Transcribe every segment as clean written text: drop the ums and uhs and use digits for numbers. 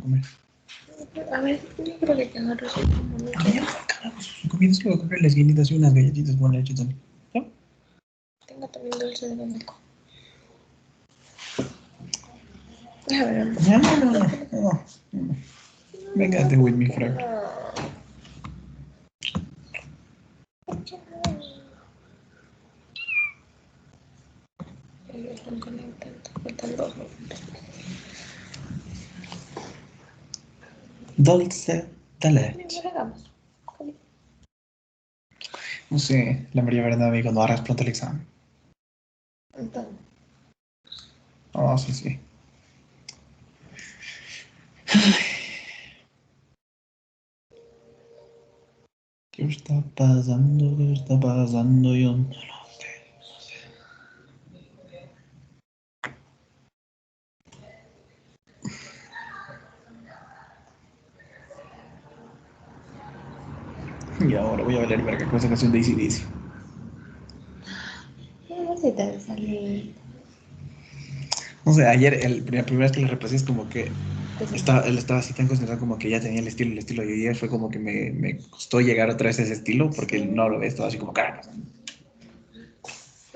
Comer. A ver, yo creo que te agarro así como no quiero. Su comida solo voy a comprar las guinitas y unas galletitas con leche también. ¿Ya? Tengo también dulce de leche. A ver, No. Véngate with me, Frank. Están conectando, faltan 2 minutos. Dulce de leche. Hagamos. No sé, la María Brenda me dijo, no harás pronto el examen. Entonces, Oh, sí. ¿Qué está pasando? ¿Qué está pasando? Yo no lo sé. Y ahora voy a valer verga con esa canción de AC/DC. no sé si te sale. No sé, ayer, la primera vez que la repasé es como que él estaba así tan concentrado como que ya tenía el estilo. Y ayer fue como que me costó llegar otra vez a ese estilo porque Sí. no lo ves todo así como caracas.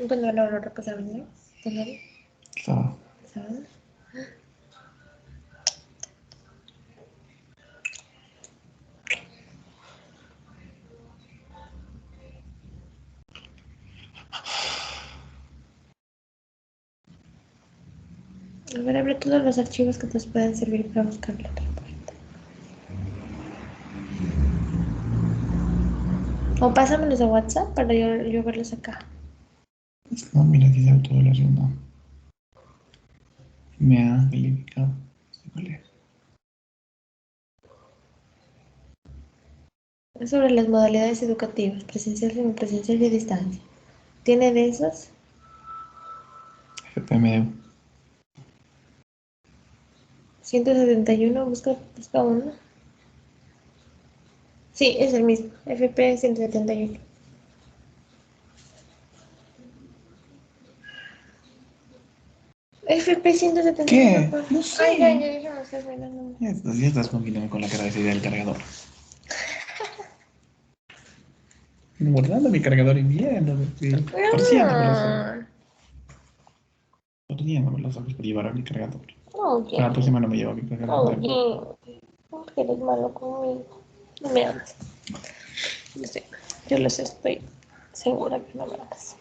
Bueno, no lo repasamos, ¿no? Estaba... ¿Sabes? A ver, abre todos los archivos que nos pueden servir para buscar la otra parte. O pásamelos a WhatsApp para yo verlos acá. No, mira, dice autoevaluación, no. Me ha calificado. ¿Cuál es? Es sobre las modalidades educativas, presencial, semipresencial y a distancia. ¿Tiene de esos? FPMDU. 171, busca uno. Sí, es el mismo, FP 171. FP 171. ¿Qué? No sé. Ay, ya me estás mirando. Ya estás combinando con la cara de esa idea del cargador. Guardando mi cargador y viéndome. Torciéndome los ojos. Torciéndome los ojos por llevar a mi cargador. Oye, La próxima no me llevo a mi cargador. oye, eres malo conmigo. No me amas. No sé, yo lo sé, estoy segura que no me amas.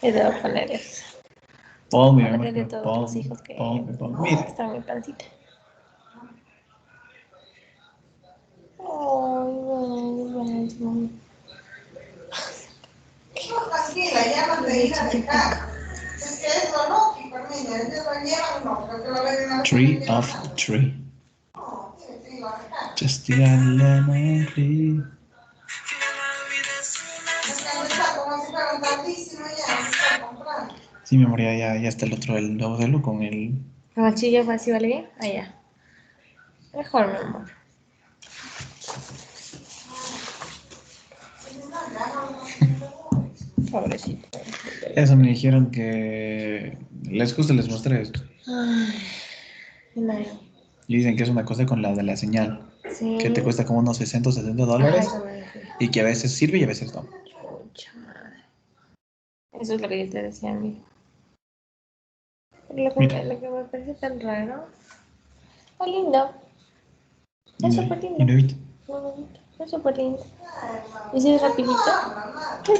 Y debo poner eso. Ponme, Para amor, de todos los hijos que Mira. están en mi pancita. Ay, Tranquila, ya no te irás de casa. Es que es lo lógico, niña. Ellos lo llevan, no, creo que lo ven en la Tree of the tree. No, tiene que ir a la casa. Just the lemon tree. Es que no está como si fueran tardísimo ya, no está comprando. Sí, mi amor, ya está el otro, el nuevo modelo con el... ¿Machilla fácil vale bien? Allá. Mejor, mi amor. Pobrecito. Eso me dijeron que les mostré esto. Ay, no. Y dicen que es una cosa con la de la señal, Sí. que te cuesta como unos 60 o 70 Ajá, dólares eso me decía. y que a veces sirve y a veces no. Chucha madre. Eso es lo que yo te decía a mí. Lo Mira, que me parece tan raro. Está lindo. Es súper y lindo. nuevito. Muy bonito. Es súper lindo. Y si es rapidito. Sí.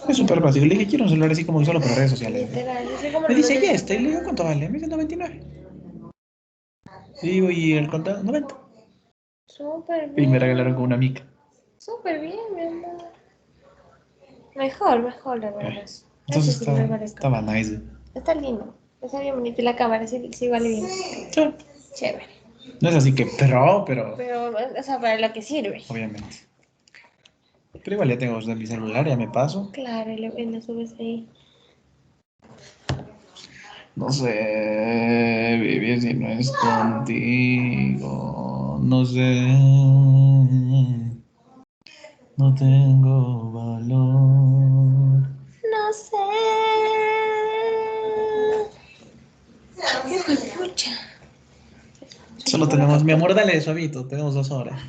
Es súper básico. Le dije, quiero un celular así como solo para redes sociales. Literal. Yo sé cómo Me lo dice, ya de... está. Y le digo, ¿cuánto vale? Me dice, 99. Y digo, ¿y el contado? 90. Súper Y me regalaron con bien. una mica. Súper bien, mi amor. Mejor, la verdad. Ese Entonces sí me parezco. estaba nice. Está lindo. Está bien bonito. Y la cámara sí, sí vale bien. Sí. Chévere. No es así que pero Pero, o sea, para lo que sirve. obviamente. Pero igual ya tengo mi celular, ya me paso. Claro, y lo subes ahí. No sé, vivir si no es contigo. No sé, no tengo valor. No sé. Hijo de pucha. Solo tenemos, mi amor, dale suavito, tenemos 2 horas.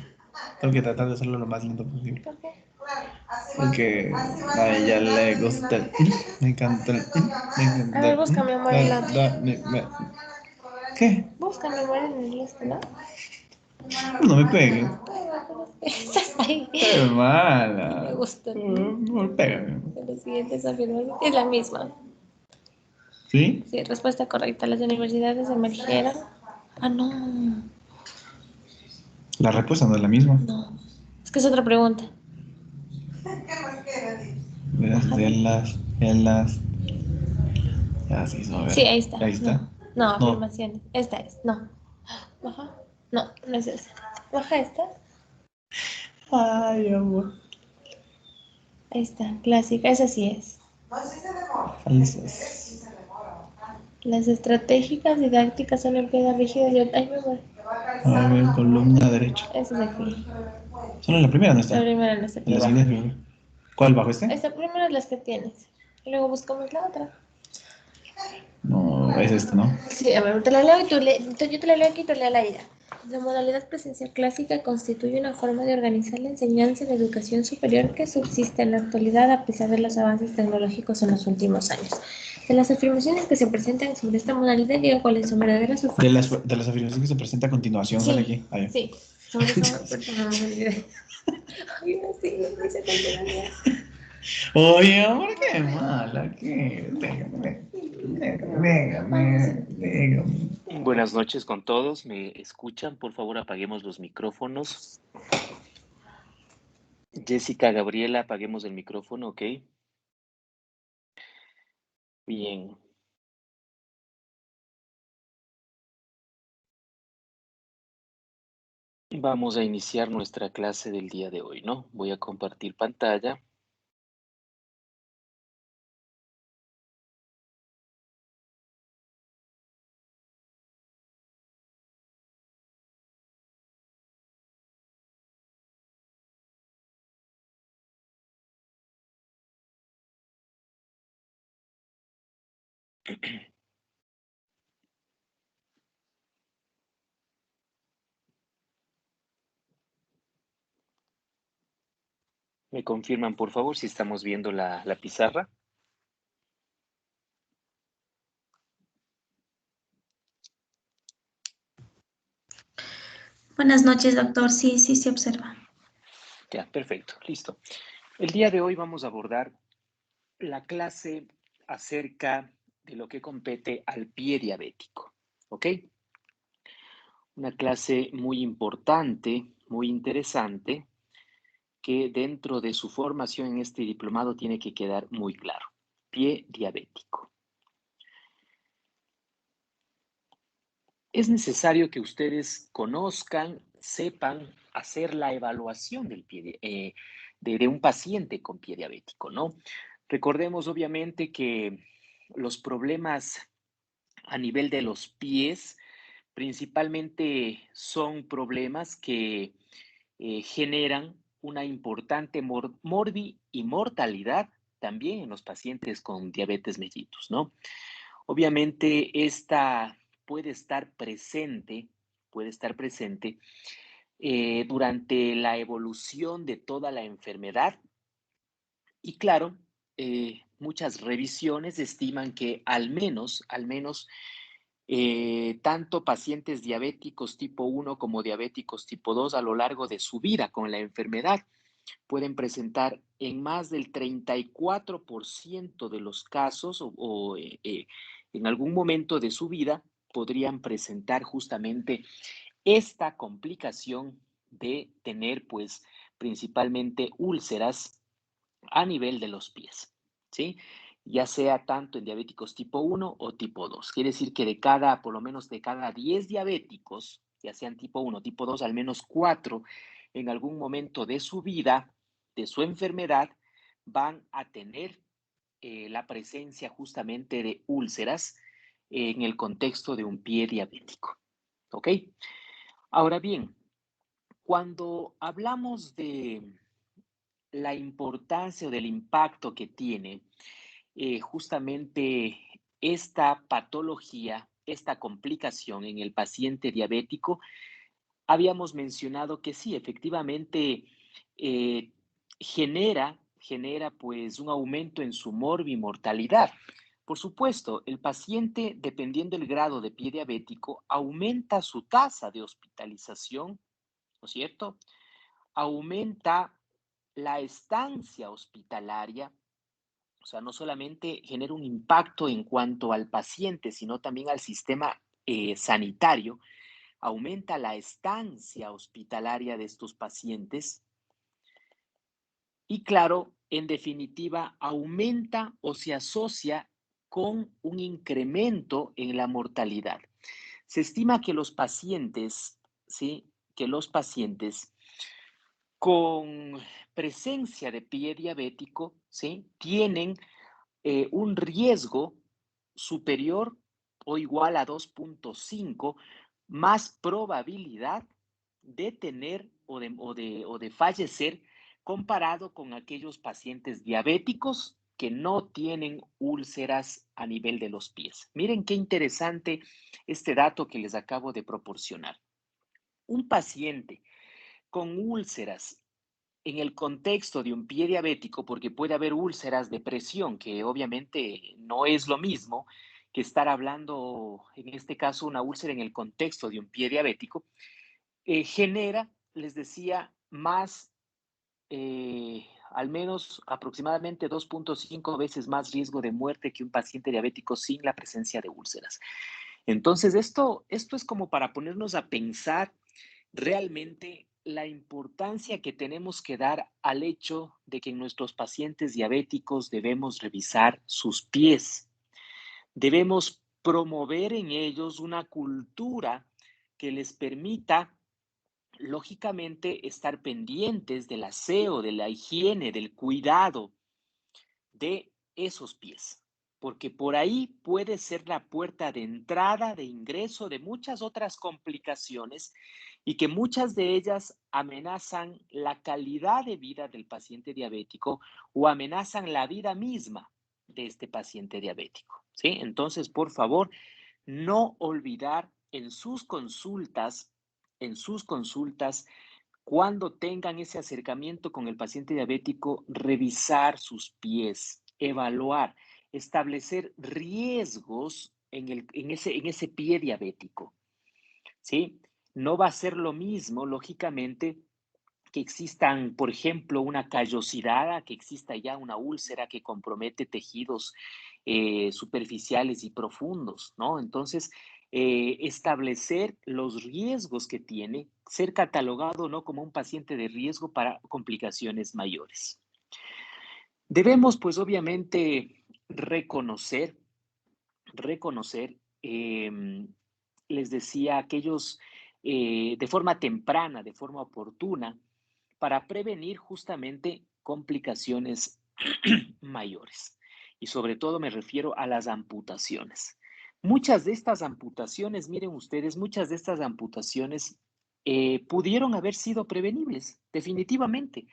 Tengo que tratar de hacerlo lo más lento posible. ¿Por qué? Porque a ella le gusta me encanta me A ver, encanta busca mi amor el otro. ¿Qué? Busca mi amor en el este, ¿no? No me pegues. Estás ahí. Qué mala. Me gusta. No, pégame. Lo siguiente es afirmación. Es la misma. ¿Sí? Sí, respuesta correcta. Las universidades emergieron. Ah, no. La respuesta no es la misma. No. Es que es otra pregunta. De las. Ya se hizo, a Sí, ver. ahí está. Ahí está. No. No, No. afirmaciones. Esta es. No. Baja. No, no es esa. Baja esta. Ay, amor. Ahí está. Clásica. Esa sí es. Falsas. Las estratégicas didácticas son empleadas rígidas y... Ay, me voy. A ver, columna derecha. Esa es de aquí. Solo la primera no La está. primera no está En aquí la abajo. siguiente. ¿Cuál bajo este? Esta primera es las que tienes. Y luego buscamos la otra. No, es este, ¿no? Sí, a ver, te la leo y yo te la leo aquí y tú lees la ella. La modalidad presencial clásica constituye una forma de organizar la enseñanza y la educación superior que subsiste en la actualidad a pesar de los avances tecnológicos en los últimos años. De las afirmaciones que se presentan sobre esta modalidad, digo cuáles son verdaderas o De falsas. las afirmaciones que se presenta a continuación, sale Sí, aquí. Ahí. sí. Sobre eso, perdón, me olvidé. Ay, no, sí, me hice tontería. Oye, amor, qué mala, qué. Dígame. Buenas noches con todos. ¿Me escuchan? Por favor, apaguemos los micrófonos. Jessica, Gabriela, apaguemos el micrófono, ¿ok? Bien. Vamos a iniciar nuestra clase del día de hoy, ¿no? Voy a compartir pantalla. ¿Me confirman, por favor, si estamos viendo la pizarra? Buenas noches, doctor. Sí, sí, se observa. Ya, perfecto, listo. El día de hoy vamos a abordar la clase acerca de lo que compete al pie diabético, ¿ok? Una clase muy importante, muy interesante, que dentro de su formación en este diplomado tiene que quedar muy claro. Pie diabético. Es necesario que ustedes conozcan, sepan hacer la evaluación del de un paciente con pie diabético, ¿no? Recordemos obviamente que los problemas a nivel de los pies principalmente son problemas que generan una importante morbi y mortalidad también en los pacientes con diabetes mellitus, ¿no? Obviamente, esta puede estar presente durante la evolución de toda la enfermedad y claro, muchas revisiones estiman que tanto pacientes diabéticos tipo 1 como diabéticos tipo 2 a lo largo de su vida con la enfermedad pueden presentar en más del 34% de los casos en algún momento de su vida podrían presentar justamente esta complicación de tener pues principalmente úlceras a nivel de los pies, ¿sí? Ya sea tanto en diabéticos tipo 1 o tipo 2. Quiere decir que por lo menos de cada 10 diabéticos, ya sean tipo 1 o tipo 2, al menos 4 en algún momento de su vida, de su enfermedad, van a tener la presencia justamente de úlceras en el contexto de un pie diabético. ¿Ok? Ahora bien, cuando hablamos de la importancia o del impacto que tiene justamente esta patología, esta complicación en el paciente diabético, habíamos mencionado que sí, efectivamente eh, genera pues un aumento en su morbimortalidad. Por supuesto, el paciente, dependiendo del grado de pie diabético, aumenta su tasa de hospitalización, ¿no es cierto? Aumenta la estancia hospitalaria, o sea, no solamente genera un impacto en cuanto al paciente, sino también al sistema sanitario, aumenta la estancia hospitalaria de estos pacientes y claro, en definitiva, aumenta o se asocia con un incremento en la mortalidad. Se estima que los pacientes, ¿sí? Que los pacientes con presencia de pie diabético, ¿sí? Tienen un riesgo superior o igual a 2.5 más probabilidad de tener o de fallecer comparado con aquellos pacientes diabéticos que no tienen úlceras a nivel de los pies. Miren qué interesante este dato que les acabo de proporcionar. Un paciente con úlceras en el contexto de un pie diabético, porque puede haber úlceras de presión, que obviamente no es lo mismo que estar hablando, en este caso, una úlcera en el contexto de un pie diabético, genera, les decía, al menos aproximadamente 2.5 veces más riesgo de muerte que un paciente diabético sin la presencia de úlceras. Entonces, esto es como para ponernos a pensar realmente la importancia que tenemos que dar al hecho de que en nuestros pacientes diabéticos debemos revisar sus pies. Debemos promover en ellos una cultura que les permita, lógicamente, estar pendientes del aseo, de la higiene, del cuidado de esos pies, porque por ahí puede ser la puerta de entrada, de ingreso de muchas otras complicaciones y que muchas de ellas amenazan la calidad de vida del paciente diabético o amenazan la vida misma de este paciente diabético, ¿sí? Entonces, por favor, no olvidar en sus consultas, cuando tengan ese acercamiento con el paciente diabético, revisar sus pies, evaluar, establecer riesgos en ese pie diabético, ¿sí? No va a ser lo mismo, lógicamente, que existan, por ejemplo, una callosidad, que exista ya una úlcera que compromete tejidos superficiales y profundos, ¿no? Entonces, establecer los riesgos que tiene, ser catalogado no como un paciente de riesgo para complicaciones mayores. Debemos, pues, obviamente, reconocer, les decía, aquellos de forma temprana, de forma oportuna, para prevenir justamente complicaciones mayores. Y sobre todo me refiero a las amputaciones. Muchas de estas amputaciones, miren ustedes, muchas de estas amputaciones pudieron haber sido prevenibles, definitivamente.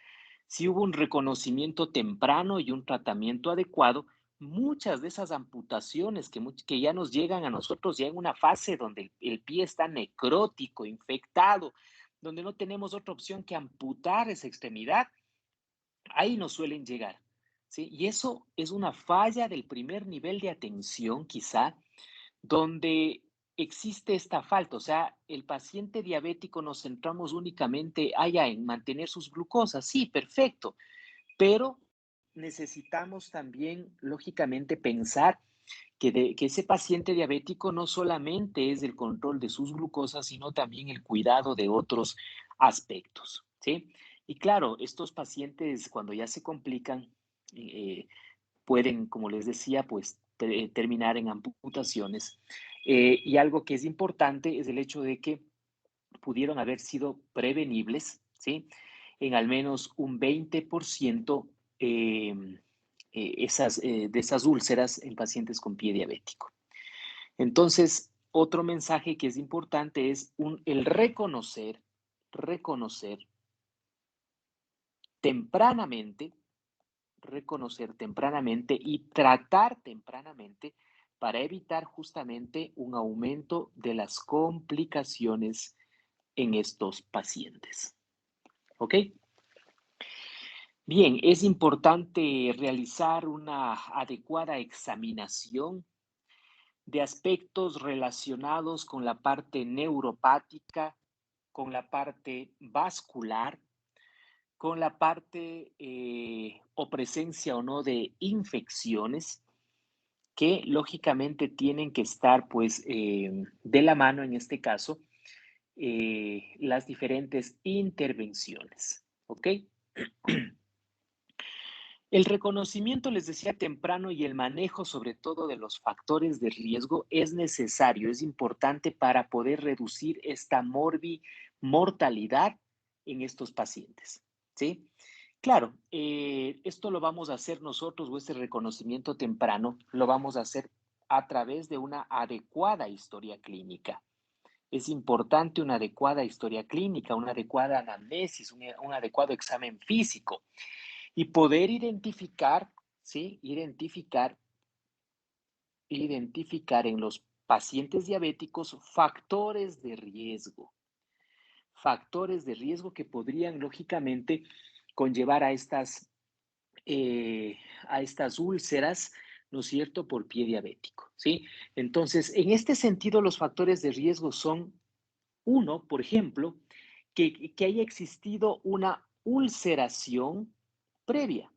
si hubo un reconocimiento temprano y un tratamiento adecuado, muchas de esas amputaciones que ya nos llegan a nosotros ya en una fase donde el pie está necrótico, infectado, donde no tenemos otra opción que amputar esa extremidad, ahí nos suelen llegar, ¿sí? Y eso es una falla del primer nivel de atención, quizá, donde existe esta falta. O sea, el paciente diabético nos centramos únicamente en mantener sus glucosas. Sí, perfecto, pero necesitamos también, lógicamente, pensar que ese paciente diabético no solamente es el control de sus glucosas, sino también el cuidado de otros aspectos, ¿sí? Y claro, estos pacientes cuando ya se complican, eh, pueden, como les decía, pues terminar en amputaciones. Y algo que es importante es el hecho de que pudieron haber sido prevenibles, ¿sí? En al menos un 20% de esas úlceras en pacientes con pie diabético. Entonces, otro mensaje que es importante es el reconocer tempranamente, y tratar tempranamente para evitar justamente un aumento de las complicaciones en estos pacientes. ¿Ok? Bien, es importante realizar una adecuada examinación de aspectos relacionados con la parte neuropática, con la parte vascular, con la parte o presencia o no de infecciones que lógicamente tienen que estar pues de la mano en este caso las diferentes intervenciones, ¿ok? El reconocimiento, les decía temprano, y el manejo sobre todo de los factores de riesgo es necesario, es importante para poder reducir esta mortalidad en estos pacientes, ¿sí? Claro, esto lo vamos a hacer nosotros, o este reconocimiento temprano, lo vamos a hacer a través de una adecuada historia clínica. Es importante una adecuada historia clínica, una adecuada anamnesis, un adecuado examen físico y poder identificar, ¿sí? Identificar en los pacientes diabéticos factores de riesgo que podrían lógicamente conllevar a estas úlceras, ¿no es cierto?, por pie diabético, ¿sí? Entonces, en este sentido, los factores de riesgo son, uno, por ejemplo, que haya existido una ulceración previa.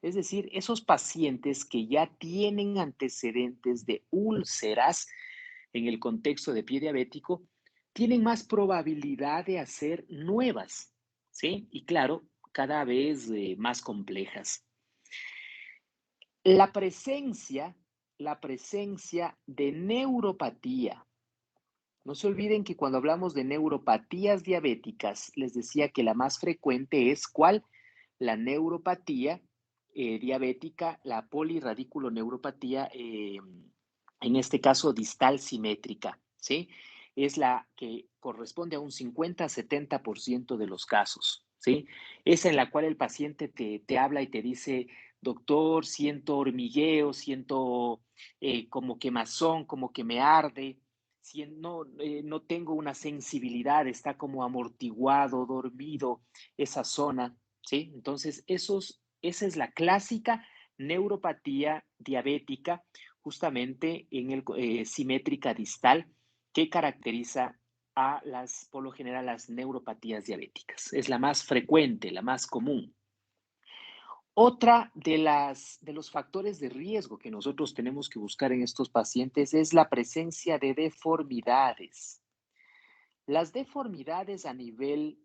Es decir, esos pacientes que ya tienen antecedentes de úlceras en el contexto de pie diabético, tienen más probabilidad de hacer nuevas, ¿sí? Y claro, cada vez más complejas. La presencia de neuropatía. No se olviden que cuando hablamos de neuropatías diabéticas, les decía que la más frecuente es ¿cuál? La neuropatía diabética, la polirradiculoneuropatía, en este caso distal simétrica, ¿sí? Es la que corresponde a un 50-70% de los casos, ¿sí? Es en la cual el paciente te habla y te dice, doctor, siento hormigueo, siento como quemazón, como que me arde, si no tengo una sensibilidad, está como amortiguado, dormido, esa zona, ¿sí? Entonces, esa es la clásica neuropatía diabética, justamente en el simétrica distal, que caracteriza por lo general, las neuropatías diabéticas. Es la más frecuente, la más común. Otra de los factores de riesgo que nosotros tenemos que buscar en estos pacientes es la presencia de deformidades. Las deformidades a nivel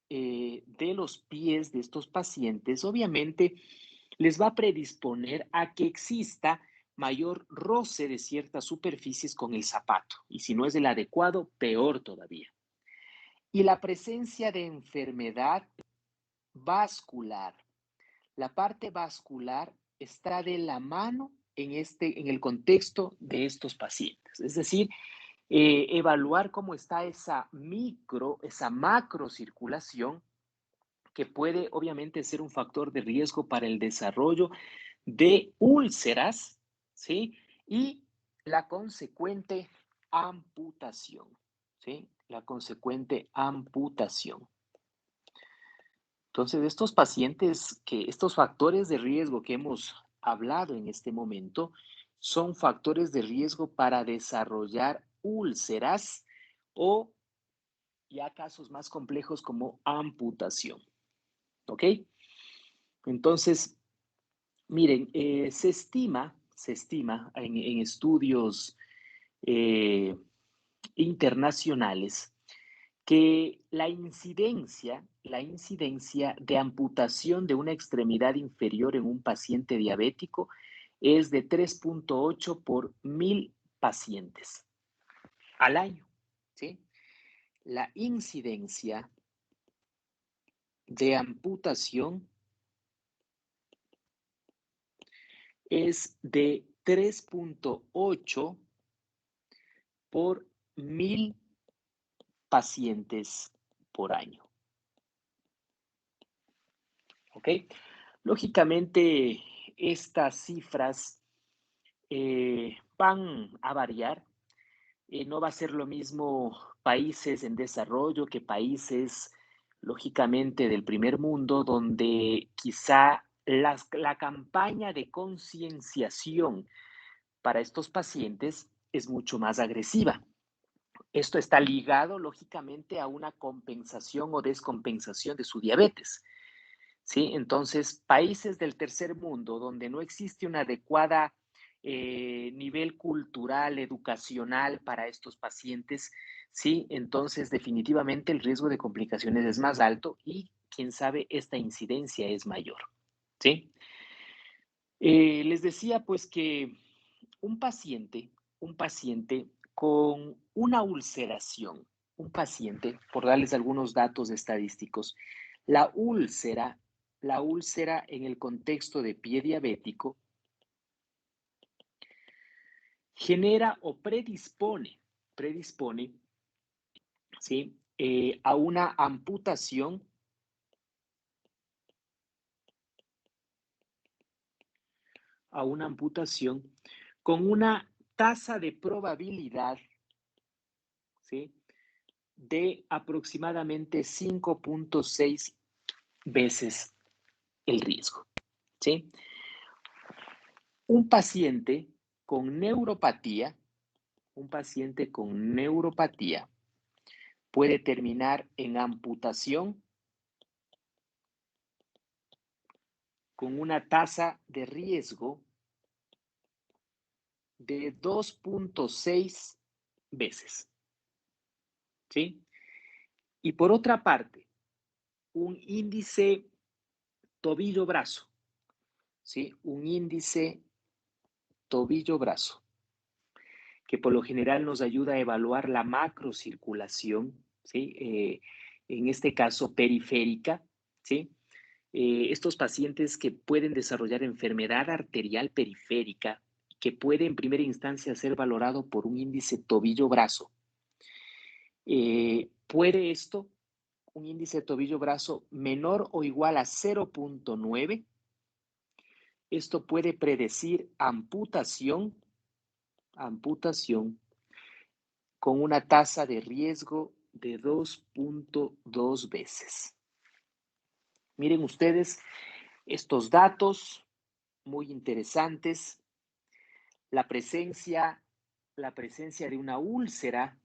de los pies de estos pacientes, obviamente, les va a predisponer a que exista mayor roce de ciertas superficies con el zapato. Y si no es el adecuado, peor todavía. Y la presencia de enfermedad vascular. La parte vascular está de la mano en el contexto de estos pacientes. Es decir, evaluar cómo está esa macrocirculación que puede obviamente ser un factor de riesgo para el desarrollo de úlceras, ¿sí? Y la consecuente amputación, ¿sí? La consecuente amputación. Entonces, estos pacientes, estos factores de riesgo que hemos hablado en este momento, son factores de riesgo para desarrollar úlceras o ya casos más complejos como amputación. ¿Ok? Entonces, miren, se estima en estudios internacionales que la incidencia de amputación de una extremidad inferior en un paciente diabético es de 3.8 por 1000 pacientes al año, ¿sí? La incidencia de amputación es de 3.8 por 1000 pacientes por año. ¿Ok? Lógicamente, estas cifras van a variar. No va a ser lo mismo países en desarrollo que países, lógicamente, del primer mundo, donde quizá la campaña de concienciación para estos pacientes es mucho más agresiva. Esto está ligado, lógicamente, a una compensación o descompensación de su diabetes. ¿Sí? Entonces, países del tercer mundo donde no existe un adecuado nivel cultural, educacional para estos pacientes, ¿sí? Entonces, definitivamente el riesgo de complicaciones es más alto y, quién sabe, esta incidencia es mayor, ¿sí? Les decía, pues, que un paciente con una ulceración, un paciente, por darles algunos datos estadísticos, la úlcera en el contexto de pie diabético genera o predispone, ¿sí? A una amputación con una tasa de probabilidad, ¿sí? De aproximadamente 5.6 veces el riesgo, ¿sí? Un paciente con neuropatía puede terminar en amputación con una tasa de riesgo de 2.6 veces, ¿sí? Y por otra parte, un índice tobillo-brazo, ¿sí? Un índice tobillo-brazo, que por lo general nos ayuda a evaluar la macrocirculación, ¿sí? En este caso periférica, ¿sí? Estos pacientes que pueden desarrollar enfermedad arterial periférica, que puede en primera instancia ser valorado por un índice tobillo-brazo, puede esto, un índice tobillo-brazo menor o igual a 0.9, esto puede predecir amputación con una tasa de riesgo de 2.2 veces. Miren ustedes estos datos muy interesantes. La presencia de una úlcera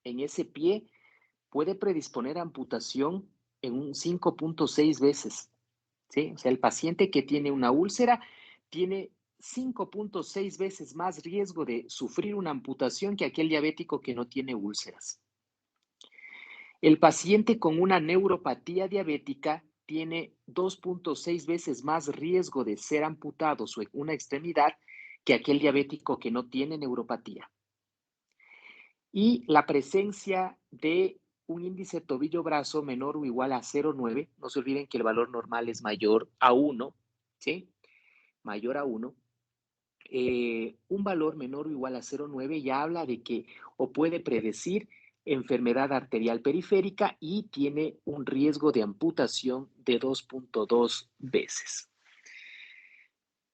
en ese pie puede predisponer a amputación en un 5.6 veces. ¿Sí? O sea, el paciente que tiene una úlcera tiene 5.6 veces más riesgo de sufrir una amputación que aquel diabético que no tiene úlceras. El paciente con una neuropatía diabética tiene 2.6 veces más riesgo de ser amputado una extremidad que aquel diabético que no tiene neuropatía. Y la presencia de un índice tobillo-brazo menor o igual a 0.9, no se olviden que el valor normal es mayor a 1, ¿sí? Mayor a 1. Un valor menor o igual a 0.9 ya habla de que o puede predecir enfermedad arterial periférica y tiene un riesgo de amputación de 2.2 veces.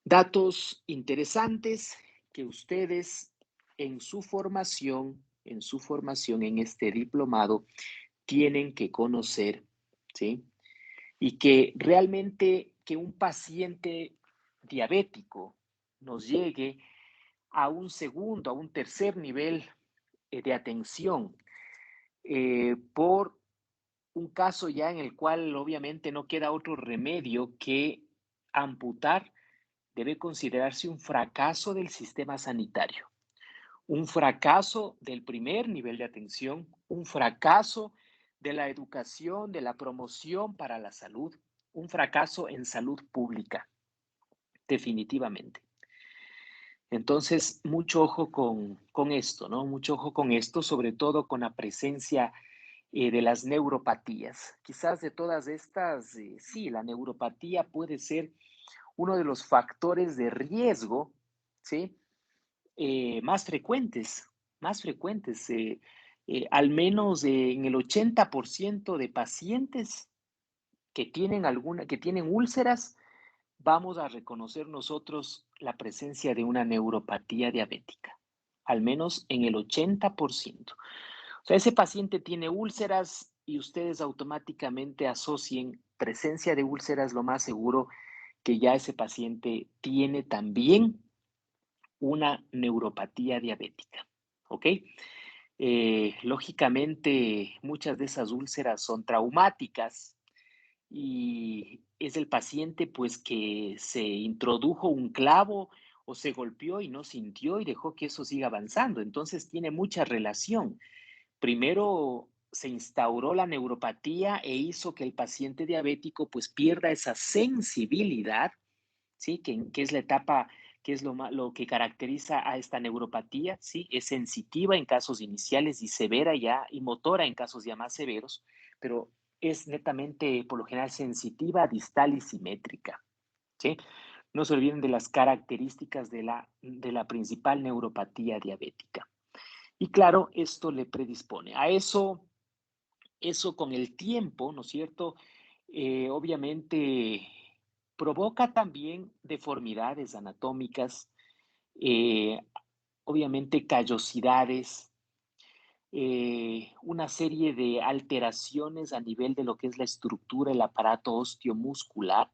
Datos interesantes que ustedes en su formación en este diplomado tienen que conocer, ¿sí? Y que realmente que un paciente diabético nos llegue a un segundo, a un tercer nivel de atención por un caso ya en el cual obviamente no queda otro remedio que amputar, debe considerarse un fracaso del sistema sanitario, un fracaso del primer nivel de atención, un fracaso de la educación, de la promoción para la salud, un fracaso en salud pública, definitivamente. Entonces, mucho ojo con esto, ¿no? Mucho ojo con esto, sobre todo con la presencia de las neuropatías. Quizás de todas estas, sí, la neuropatía puede ser uno de los factores de riesgo, ¿sí? Más frecuentes, al menos en el 80% de pacientes que tienen úlceras, vamos a reconocer nosotros la presencia de una neuropatía diabética, al menos en el 80%. O sea, ese paciente tiene úlceras y ustedes automáticamente asocien presencia de úlceras, lo más seguro que ya ese paciente tiene también una neuropatía diabética, ¿ok? Lógicamente, muchas de esas úlceras son traumáticas y es el paciente pues que se introdujo un clavo o se golpeó y no sintió y dejó que eso siga avanzando. Entonces tiene mucha relación. Primero se instauró la neuropatía e hizo que el paciente diabético pues pierda esa sensibilidad, ¿sí? Que es la etapa, que es lo que caracteriza a esta neuropatía, ¿sí? Es sensitiva en casos iniciales y severa ya, y motora en casos ya más severos, pero es netamente, por lo general, sensitiva, distal y simétrica, ¿sí? No se olviden de las características de la principal neuropatía diabética. Y claro, esto le predispone. A eso con el tiempo, ¿no es cierto? Obviamente provoca también deformidades anatómicas, eh, obviamente callosidades, una serie de alteraciones a nivel de lo que es la estructura, el aparato osteomuscular,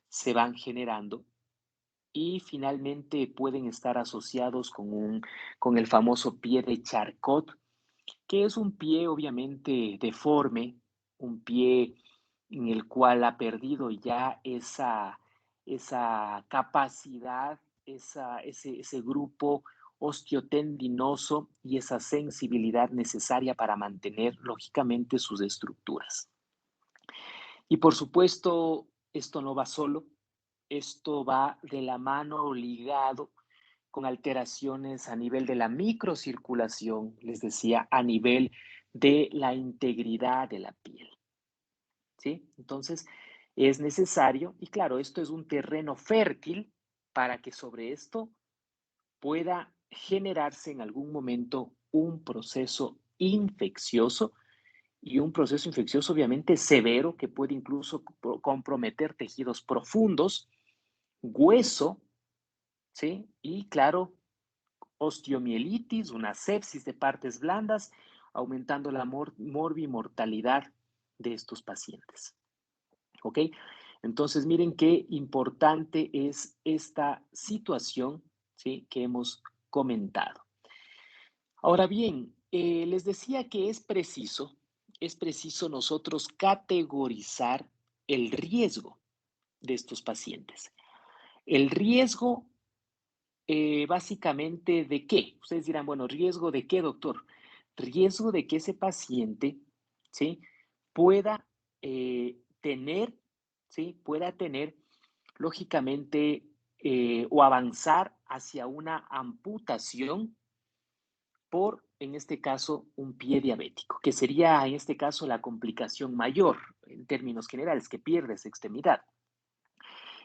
se van generando y finalmente pueden estar asociados con el famoso pie de Charcot, que es un pie obviamente deforme, un pie en el cual ha perdido ya esa capacidad, ese grupo osteotendinoso y esa sensibilidad necesaria para mantener lógicamente sus estructuras. Y por supuesto, esto no va solo, esto va de la mano o ligado con alteraciones a nivel de la microcirculación, les decía, a nivel de la integridad de la piel. ¿Sí? Entonces, es necesario, y claro, esto es un terreno fértil para que sobre esto pueda generarse en algún momento un proceso infeccioso y un proceso infeccioso obviamente severo que puede incluso comprometer tejidos profundos, hueso, ¿sí? Y claro, osteomielitis, una sepsis de partes blandas, aumentando la morbimortalidad de estos pacientes. ¿Ok? Entonces, miren qué importante es esta situación, ¿sí? Que hemos comentado. Ahora bien, les decía que es preciso nosotros categorizar el riesgo de estos pacientes. El riesgo básicamente, ¿de qué? Ustedes dirán, bueno, ¿riesgo de qué, doctor? Riesgo de que ese paciente, ¿sí? Pueda tener, ¿sí? Pueda tener, lógicamente, o avanzar hacia una amputación por, en este caso, un pie diabético, que sería, en este caso, la complicación mayor, en términos generales, que pierde esa extremidad.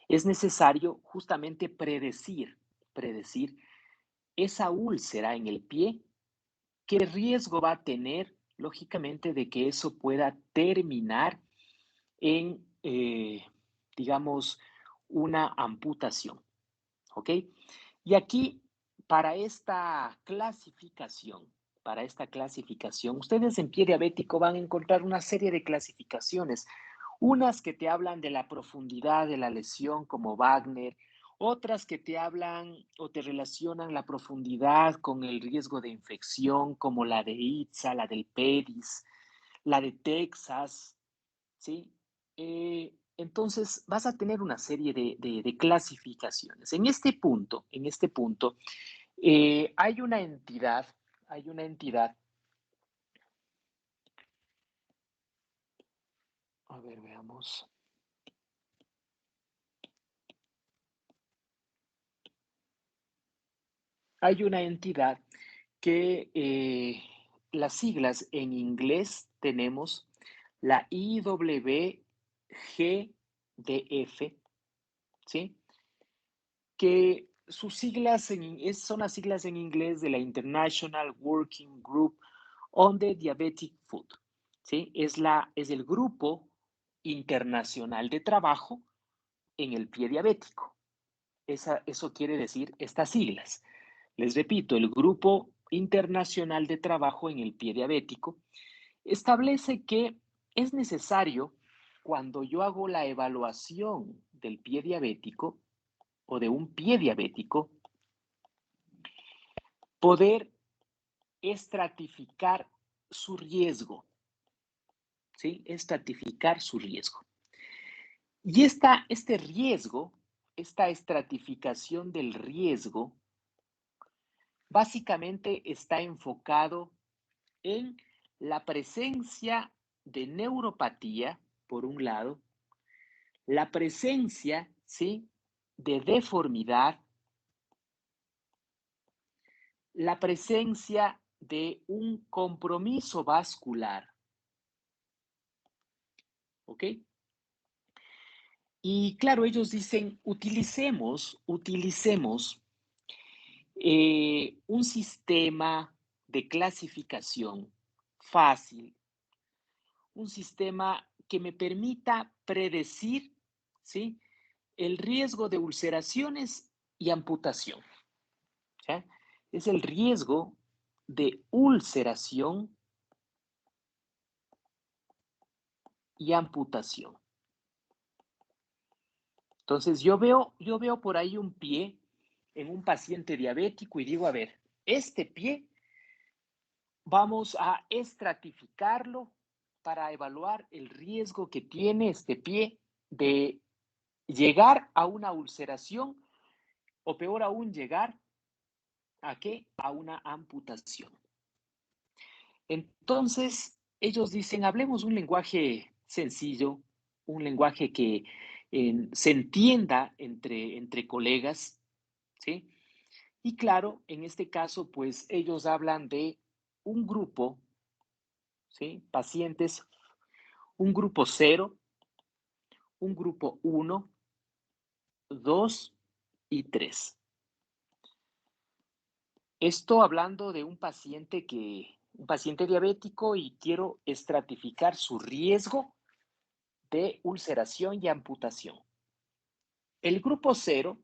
Es necesario justamente predecir esa úlcera en el pie, qué riesgo va a tener lógicamente, de que eso pueda terminar en, digamos, una amputación, ¿ok? Y aquí, para esta clasificación, ustedes en pie diabético van a encontrar una serie de clasificaciones, unas que te hablan de la profundidad de la lesión como Wagner, otras que te hablan o te relacionan la profundidad con el riesgo de infección como la de ITSA, la del PEDIS, la de Texas, ¿sí? Entonces vas a tener una serie de clasificaciones. En este punto, hay una entidad, a ver, veamos. Hay una entidad que las siglas en inglés tenemos la IWGDF, ¿sí? Que sus siglas son las siglas en inglés de la International Working Group on the Diabetic Food, ¿sí? Es el grupo internacional de trabajo en el pie diabético. Eso quiere decir estas siglas. Les repito, el Grupo Internacional de Trabajo en el Pie Diabético establece que es necesario, cuando yo hago la evaluación del pie diabético o de un pie diabético, poder estratificar su riesgo, ¿sí? Estratificar su riesgo. Y este riesgo, esta estratificación del riesgo, básicamente está enfocado en la presencia de neuropatía, por un lado, la presencia, ¿sí?, de deformidad, la presencia de un compromiso vascular, ¿ok? Y claro, ellos dicen, utilicemos un sistema de clasificación fácil, un sistema que me permita predecir, ¿sí?, el riesgo de ulceraciones y amputación. ¿Sí? Es el riesgo de ulceración y amputación. Entonces, yo veo por ahí un pie en un paciente diabético y digo, a ver, este pie vamos a estratificarlo para evaluar el riesgo que tiene este pie de llegar a una ulceración o peor aún, llegar ¿a qué? A una amputación. Entonces, ellos dicen, hablemos un lenguaje sencillo, un lenguaje que se entienda entre colegas, ¿sí? Y claro, en este caso, pues ellos hablan de un grupo, ¿sí? Pacientes, un grupo 0, un grupo 1, 2 y 3. Esto hablando de un paciente diabético y quiero estratificar su riesgo de ulceración y amputación. El grupo 0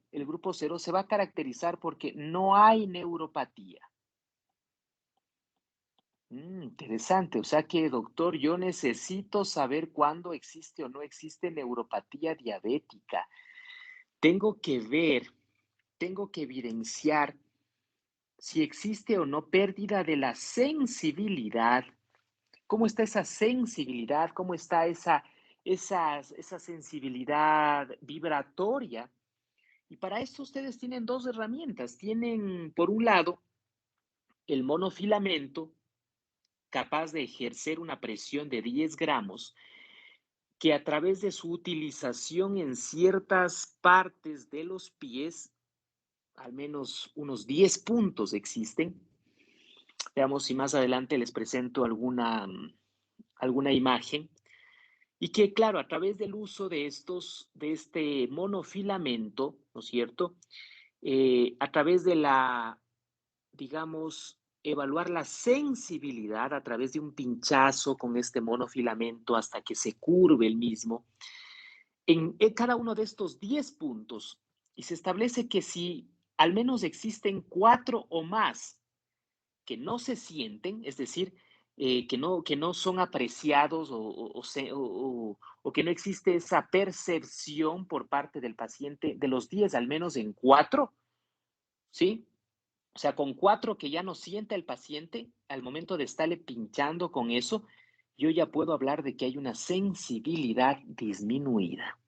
se va a caracterizar porque no hay neuropatía. Interesante, o sea que, doctor, yo necesito saber cuándo existe o no existe neuropatía diabética. Tengo que evidenciar si existe o no pérdida de la sensibilidad. ¿Cómo está esa sensibilidad? ¿Cómo está esa sensibilidad vibratoria? Y para esto ustedes tienen dos herramientas. Tienen, por un lado, el monofilamento, capaz de ejercer una presión de 10 gramos, que a través de su utilización en ciertas partes de los pies, al menos unos 10 puntos existen. Veamos si más adelante les presento alguna imagen. Y que, claro, a través del uso de este monofilamento, ¿no es cierto? A través de la, digamos, evaluar la sensibilidad a través de un pinchazo con este monofilamento hasta que se curve el mismo en cada uno de estos 10 puntos. Y se establece que si al menos existen 4 o más que no se sienten, es decir, que no son apreciados o que no existe esa percepción por parte del paciente de los 10, al menos en 4, ¿sí? O sea, con 4 que ya no sienta el paciente, al momento de estarle pinchando con eso, yo ya puedo hablar de que hay una sensibilidad disminuida,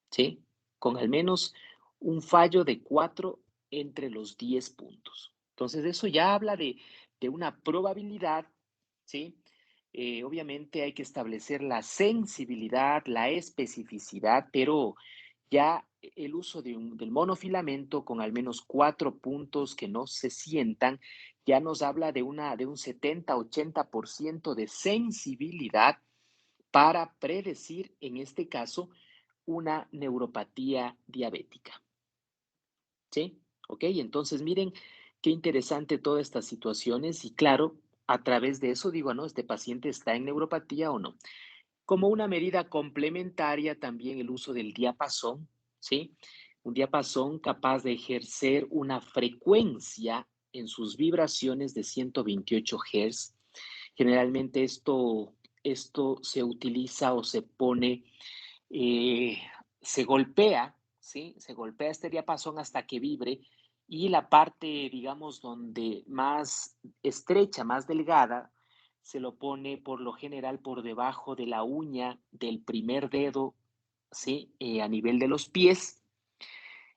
¿sí? Con al menos un fallo de 4 entre los 10 puntos. Entonces, eso ya habla de una probabilidad, ¿sí? Obviamente hay que establecer la sensibilidad, la especificidad, pero ya el uso del monofilamento con al menos 4 puntos que no se sientan, ya nos habla de un 70-80% de sensibilidad para predecir, en este caso, una neuropatía diabética. ¿Sí? ¿Ok? Entonces, miren qué interesante todas estas situaciones y claro, a través de eso digo, ¿no? ¿Este paciente está en neuropatía o no? Como una medida complementaria también el uso del diapasón, ¿sí? Un diapasón capaz de ejercer una frecuencia en sus vibraciones de 128 Hz. Generalmente esto se utiliza o se pone, eh, se golpea, ¿sí? Se golpea este diapasón hasta que vibre y la parte, digamos, donde más estrecha, más delgada, se lo pone por lo general por debajo de la uña del primer dedo, ¿sí? A nivel de los pies.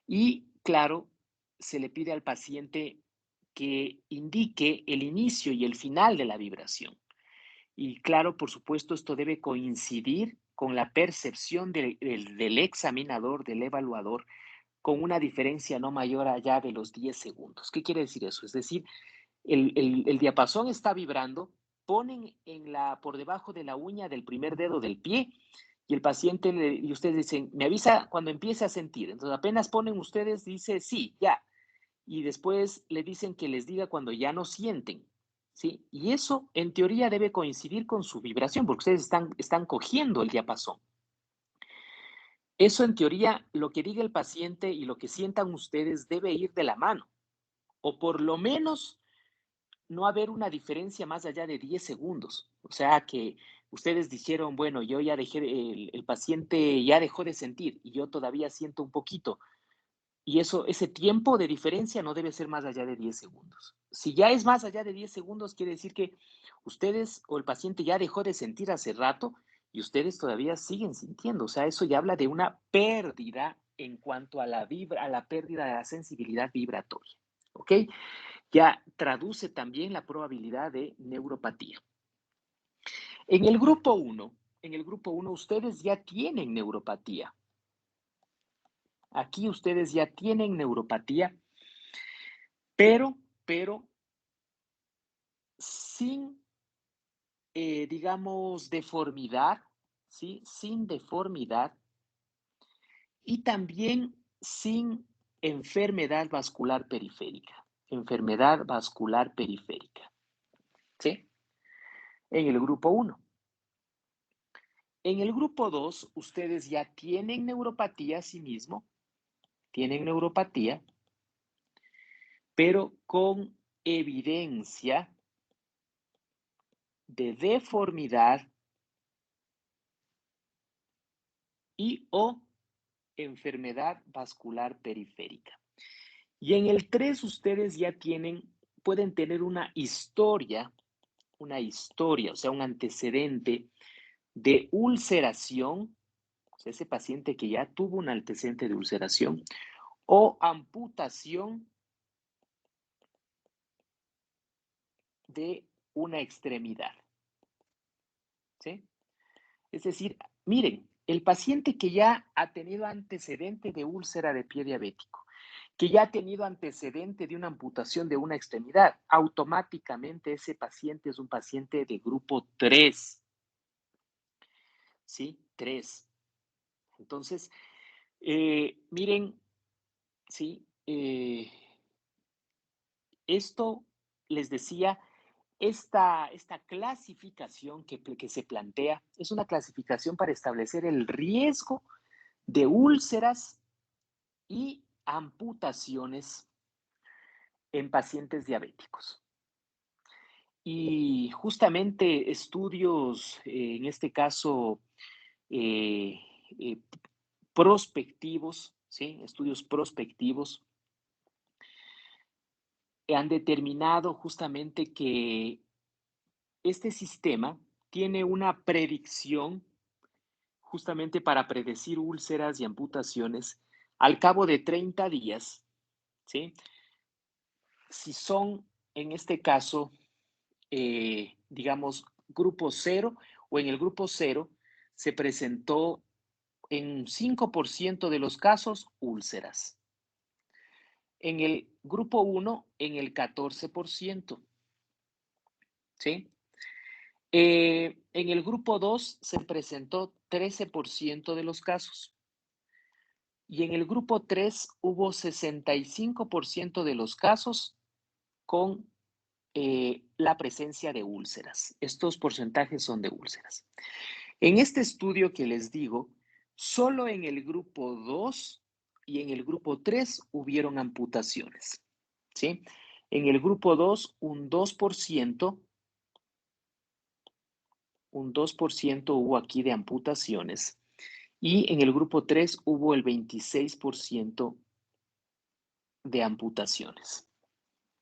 Y claro, se le pide al paciente que indique el inicio y el final de la vibración. Y claro, por supuesto, esto debe coincidir con la percepción del examinador, del evaluador, con una diferencia no mayor allá de los 10 segundos. ¿Qué quiere decir eso? Es decir, el diapasón está vibrando, ponen por debajo de la uña del primer dedo del pie y el paciente y ustedes dicen, me avisa cuando empiece a sentir. Entonces apenas ponen ustedes, dice, sí, ya. Y después le dicen que les diga cuando ya no sienten. ¿Sí? Y eso en teoría debe coincidir con su vibración, porque ustedes están cogiendo el diapasón. Eso en teoría, lo que diga el paciente y lo que sientan ustedes debe ir de la mano, o por lo menos no haber una diferencia más allá de 10 segundos. O sea, que ustedes dijeron, bueno, yo ya dejé, el paciente ya dejó de sentir y yo todavía siento un poquito. Y ese tiempo de diferencia no debe ser más allá de 10 segundos. Si ya es más allá de 10 segundos, quiere decir que ustedes o el paciente ya dejó de sentir hace rato y ustedes todavía siguen sintiendo. O sea, eso ya habla de una pérdida en cuanto a la pérdida de la sensibilidad vibratoria. ¿Ok? Ya traduce también la probabilidad de neuropatía. En el grupo 1, ustedes ya tienen neuropatía. Aquí ustedes ya tienen neuropatía, pero sin, digamos, deformidad, ¿sí? Sin deformidad y también sin enfermedad vascular periférica. Enfermedad vascular periférica, ¿sí? En el grupo 1. En el grupo 2, ustedes ya tienen neuropatía asimismo, tienen neuropatía, pero con evidencia de deformidad y o enfermedad vascular periférica. Y en el 3 ustedes ya pueden tener una historia, o sea, un antecedente de ulceración, o sea, ese paciente que ya tuvo un antecedente de ulceración, o amputación de una extremidad. ¿Sí? Es decir, miren, el paciente que ya ha tenido antecedente de úlcera de pie diabético, que ya ha tenido antecedente de una amputación de una extremidad, automáticamente ese paciente es un paciente de grupo 3. ¿Sí? 3. Entonces, miren, ¿sí? Esto, les decía, esta clasificación que se plantea es una clasificación para establecer el riesgo de úlceras y amputaciones en pacientes diabéticos. Y justamente estudios, en este caso, prospectivos, ¿sí? Estudios prospectivos, han determinado justamente que este sistema tiene una predicción justamente para predecir úlceras y amputaciones al cabo de 30 días, ¿sí? Si son, en este caso, digamos, grupo 0 o en el grupo 0 se presentó en 5% de los casos úlceras. En el grupo 1, en el 14%. ¿Sí? En el grupo 2 se presentó 13% de los casos. Y en el grupo 3 hubo 65% de los casos con la presencia de úlceras. Estos porcentajes son de úlceras. En este estudio que les digo, solo en el grupo 2 y en el grupo 3 hubieron amputaciones. ¿Sí? En el grupo 2, un 2% hubo aquí de amputaciones. Y en el grupo 3 hubo el 26% de amputaciones.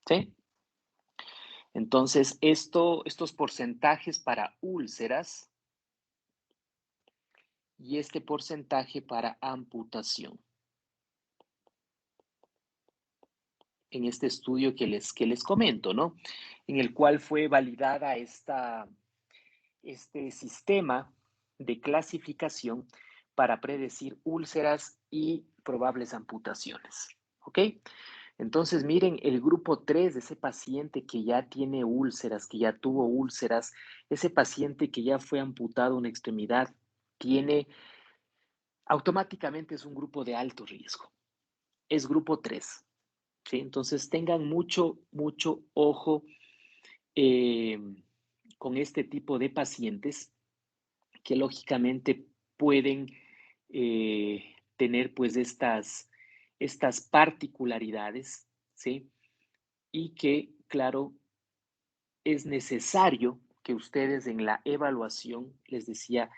¿Sí? Entonces, estos porcentajes para úlceras y este porcentaje para amputación. En este estudio que les comento, ¿no? En el cual fue validada este sistema de clasificación para predecir úlceras y probables amputaciones. ¿Ok? Entonces, miren, el grupo 3 de ese paciente que ya tiene úlceras, que ya tuvo úlceras, ese paciente que ya fue amputado una extremidad, automáticamente es un grupo de alto riesgo. Es grupo 3. ¿Sí? Entonces, tengan mucho ojo con este tipo de pacientes que lógicamente pueden tener pues estas particularidades, ¿sí? Y que, claro, es necesario que ustedes en la evaluación, les decía,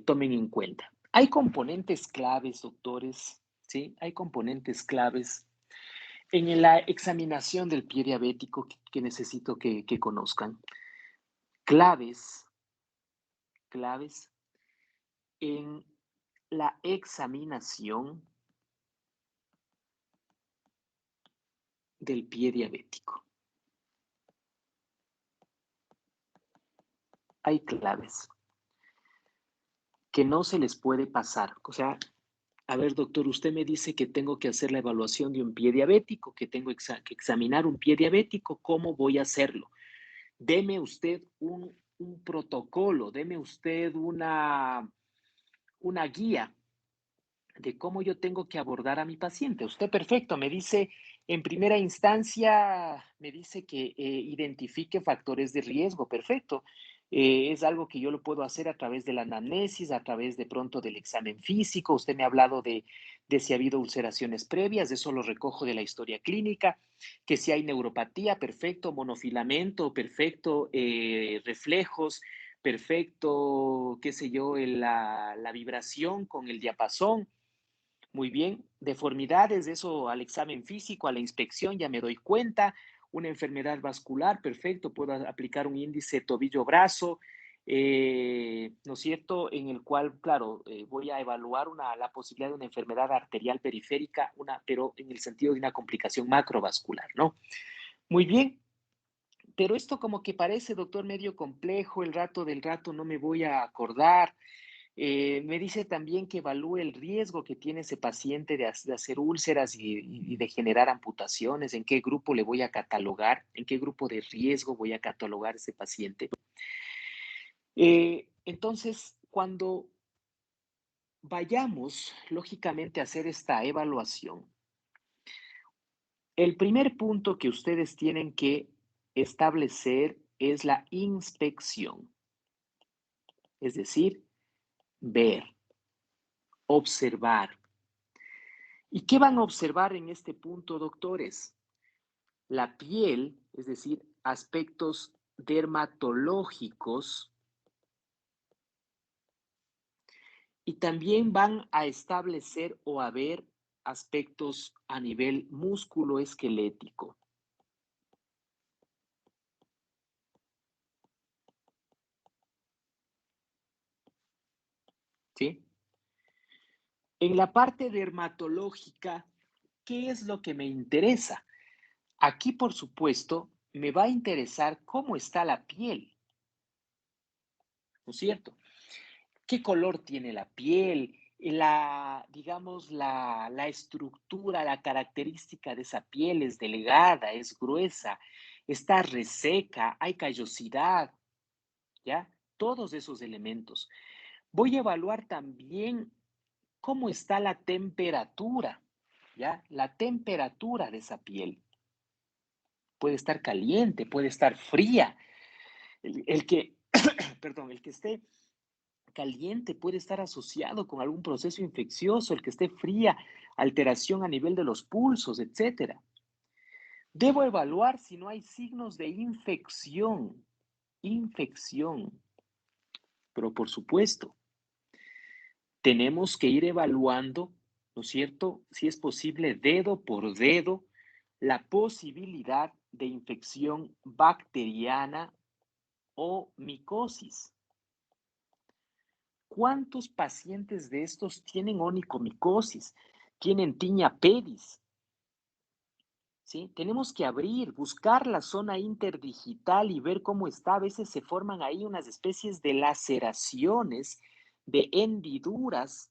tomen en cuenta. Hay componentes claves, doctores, ¿sí? Hay componentes claves en la examinación del pie diabético que necesito que conozcan. Claves en la examinación del pie diabético. Hay claves que no se les puede pasar. O sea, a ver, doctor, usted me dice que tengo que hacer la evaluación de un pie diabético, que tengo que examinar un pie diabético. ¿Cómo voy a hacerlo? Deme usted un protocolo, deme usted una guía de cómo yo tengo que abordar a mi paciente. Usted, perfecto, me dice, en primera instancia, me dice que identifique factores de riesgo, perfecto. Es algo que yo lo puedo hacer a través de la anamnesis, a través de pronto del examen físico. Usted me ha hablado de si ha habido ulceraciones previas, eso lo recojo de la historia clínica, que si hay neuropatía, perfecto, monofilamento, perfecto, reflejos, perfecto, qué sé yo, la vibración con el diapasón. Muy bien, deformidades, eso al examen físico, a la inspección ya me doy cuenta. Una enfermedad vascular, perfecto, puedo aplicar un índice tobillo-brazo, ¿no es cierto? En el cual, claro, voy a evaluar la posibilidad de una enfermedad arterial periférica, pero en el sentido de una complicación macrovascular, ¿no? Muy bien, pero esto como que parece, doctor, medio complejo, el rato del rato no me voy a acordar. Me dice también que evalúe el riesgo que tiene ese paciente de hacer úlceras y de generar amputaciones, en qué grupo le voy a catalogar, en qué grupo de riesgo voy a catalogar ese paciente. Entonces, cuando vayamos, lógicamente, a hacer esta evaluación, el primer punto que ustedes tienen que establecer es la inspección. Es decir, ver, observar. ¿Y qué van a observar en este punto, doctores? La piel, es decir, aspectos dermatológicos, y también van a establecer o a ver aspectos a nivel músculo-esquelético. ¿Sí? En la parte dermatológica, ¿qué es lo que me interesa? Aquí, por supuesto, me va a interesar cómo está la piel, ¿no es cierto? ¿Qué color tiene la piel? Digamos, la estructura, la característica de esa piel es delgada, es gruesa, está reseca, hay callosidad, ¿ya? Todos esos elementos. Voy a evaluar también cómo está la temperatura, ¿ya? La temperatura de esa piel. Puede estar caliente, puede estar fría. El que, perdón, el que esté caliente puede estar asociado con algún proceso infeccioso, el que esté fría, alteración a nivel de los pulsos, etc. Debo evaluar si no hay signos de infección, pero por supuesto, tenemos que ir evaluando, ¿no es cierto? Si es posible, dedo por dedo, la posibilidad de infección bacteriana o micosis. ¿Cuántos pacientes de estos tienen onicomicosis? ¿Tienen tiña pedis? ¿Sí? Tenemos que abrir, buscar la zona interdigital y ver cómo está. A veces se forman ahí unas especies de laceraciones, de hendiduras,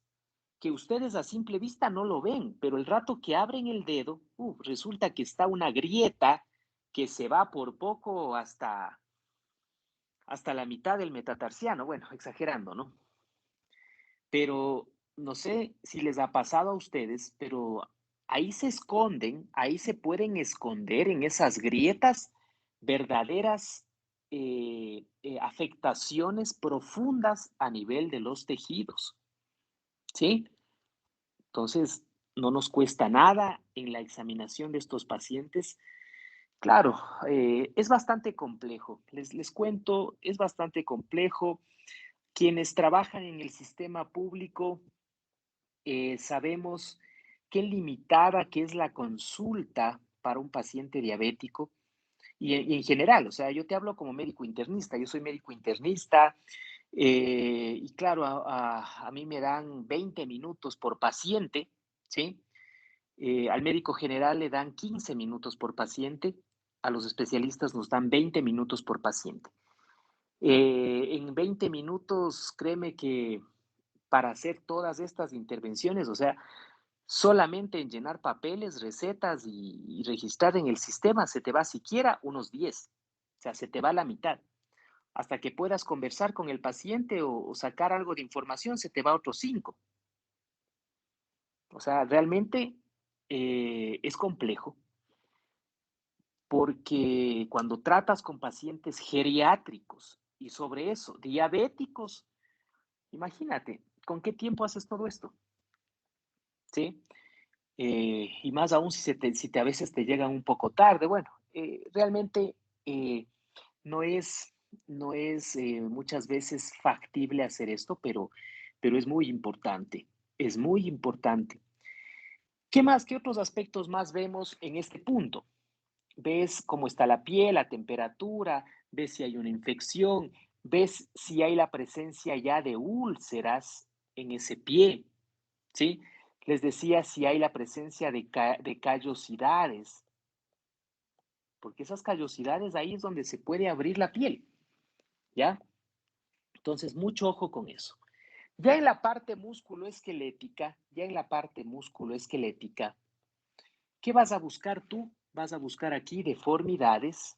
que ustedes a simple vista no lo ven, pero el rato que abren el dedo, resulta que está una grieta que se va por poco hasta la mitad del metatarsiano. Bueno, exagerando, ¿no? Pero no sé si les ha pasado a ustedes, pero ahí se esconden, ahí se pueden esconder en esas grietas verdaderas afectaciones profundas a nivel de los tejidos, ¿sí? Entonces, no nos cuesta nada en la examinación de estos pacientes. Claro, es bastante complejo. Les cuento, es bastante complejo. Quienes trabajan en el sistema público sabemos qué limitada que es la consulta para un paciente diabético y en general, o sea, yo te hablo como médico internista, yo soy médico internista y claro, a mí me dan 20 minutos por paciente, ¿sí? Al médico general le dan 15 minutos por paciente, a los especialistas nos dan 20 minutos por paciente. En 20 minutos, créeme que para hacer todas estas intervenciones, o sea, solamente en llenar papeles, recetas y registrar en el sistema se te va siquiera unos 10, o sea, se te va la mitad. Hasta que puedas conversar con el paciente o sacar algo de información, se te va otros 5. O sea, realmente es complejo porque cuando tratas con pacientes geriátricos y sobre eso, diabéticos, imagínate, ¿con qué tiempo haces todo esto? ¿Sí? Y más aún si te a veces te llegan un poco tarde. Bueno, realmente eh, no es, no es muchas veces factible hacer esto, pero es muy importante. Es muy importante. ¿Qué más? ¿Qué otros aspectos más vemos en este punto? Ves cómo está la piel, la temperatura, ves si hay una infección, ves si hay la presencia ya de úlceras en ese pie, ¿sí? Les decía si hay la presencia de callosidades, porque esas callosidades ahí es donde se puede abrir la piel, ¿ya? Entonces, mucho ojo con eso. Ya en la parte musculoesquelética, ¿qué vas a buscar tú? Vas a buscar aquí deformidades,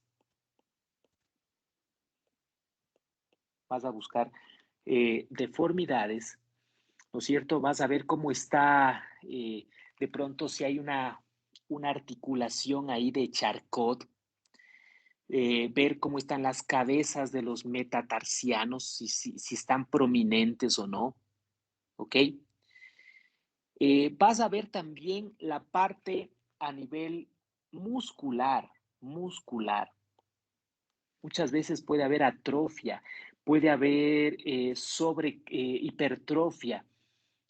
vas a buscar deformidades, ¿no es cierto? Vas a ver cómo está, de pronto si hay una articulación ahí de Charcot, ver cómo están las cabezas de los metatarsianos, si están prominentes o no, ¿ok? Vas a ver también la parte a nivel muscular. Muchas veces puede haber atrofia, puede haber hipertrofia,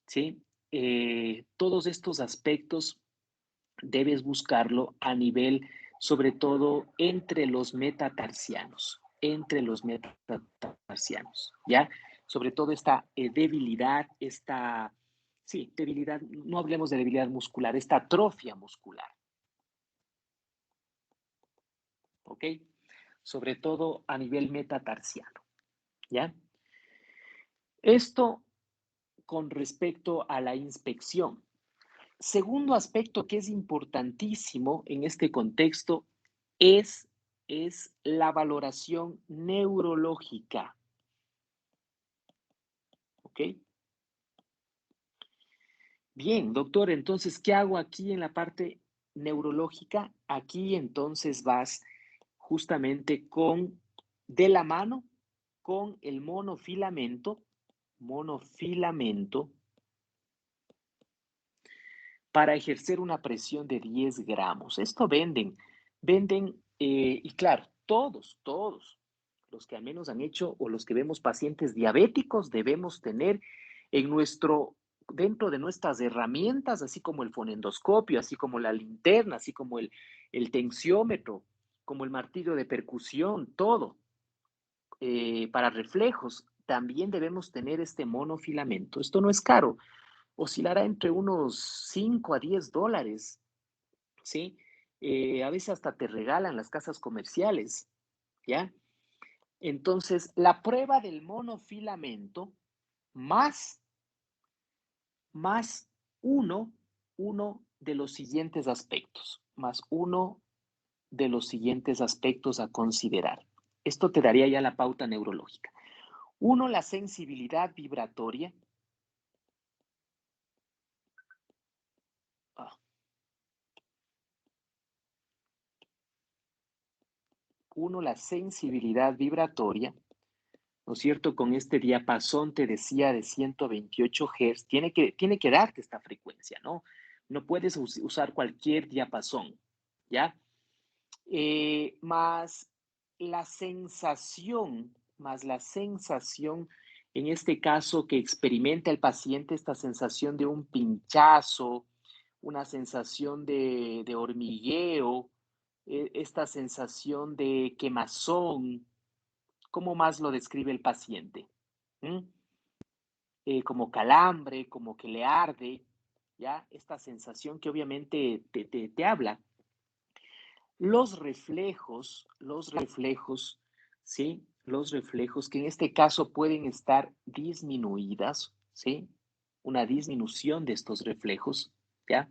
¿sí? Todos estos aspectos debes buscarlo a nivel, sobre todo entre los metatarsianos, ¿ya? Sobre todo esta debilidad, debilidad, no hablemos de debilidad muscular, esta atrofia muscular, ¿ok? Sobre todo a nivel metatarsiano, ¿ya? Esto con respecto a la inspección. Segundo aspecto que es importantísimo en este contexto es la valoración neurológica. ¿Ok? Bien, doctor, entonces, ¿qué hago aquí en la parte neurológica? Aquí entonces vas justamente de la mano con el monofilamento, para ejercer una presión de 10 gramos. Esto venden, y claro, todos los que al menos han hecho o los que vemos pacientes diabéticos debemos tener dentro de nuestras herramientas, así como el fonendoscopio, así como la linterna, así como el tensiómetro, como el martillo de percusión, todo. Para reflejos, también debemos tener este monofilamento. Esto no es caro, oscilará entre unos 5 a 10 dólares, ¿sí? A veces hasta te regalan las casas comerciales, ¿ya? Entonces, la prueba del monofilamento más, más uno, uno de los siguientes aspectos, más uno de los siguientes aspectos a considerar. Esto te daría ya la pauta neurológica. Uno, la sensibilidad vibratoria. Uno, la sensibilidad vibratoria, ¿no es cierto? Con este diapasón, te decía, de 128 Hz, tiene que darte esta frecuencia, ¿no? No puedes usar cualquier diapasón, ¿ya? Más la sensación, en este caso, que experimenta el paciente, esta sensación de un pinchazo, una sensación de hormigueo, esta sensación de quemazón. ¿Cómo más lo describe el paciente? ¿Mm? Como calambre, como que le arde, ¿ya? Esta sensación que obviamente te habla. Los reflejos, ¿sí? Los reflejos que en este caso pueden estar disminuidas, ¿sí? Una disminución de estos reflejos, ¿ya?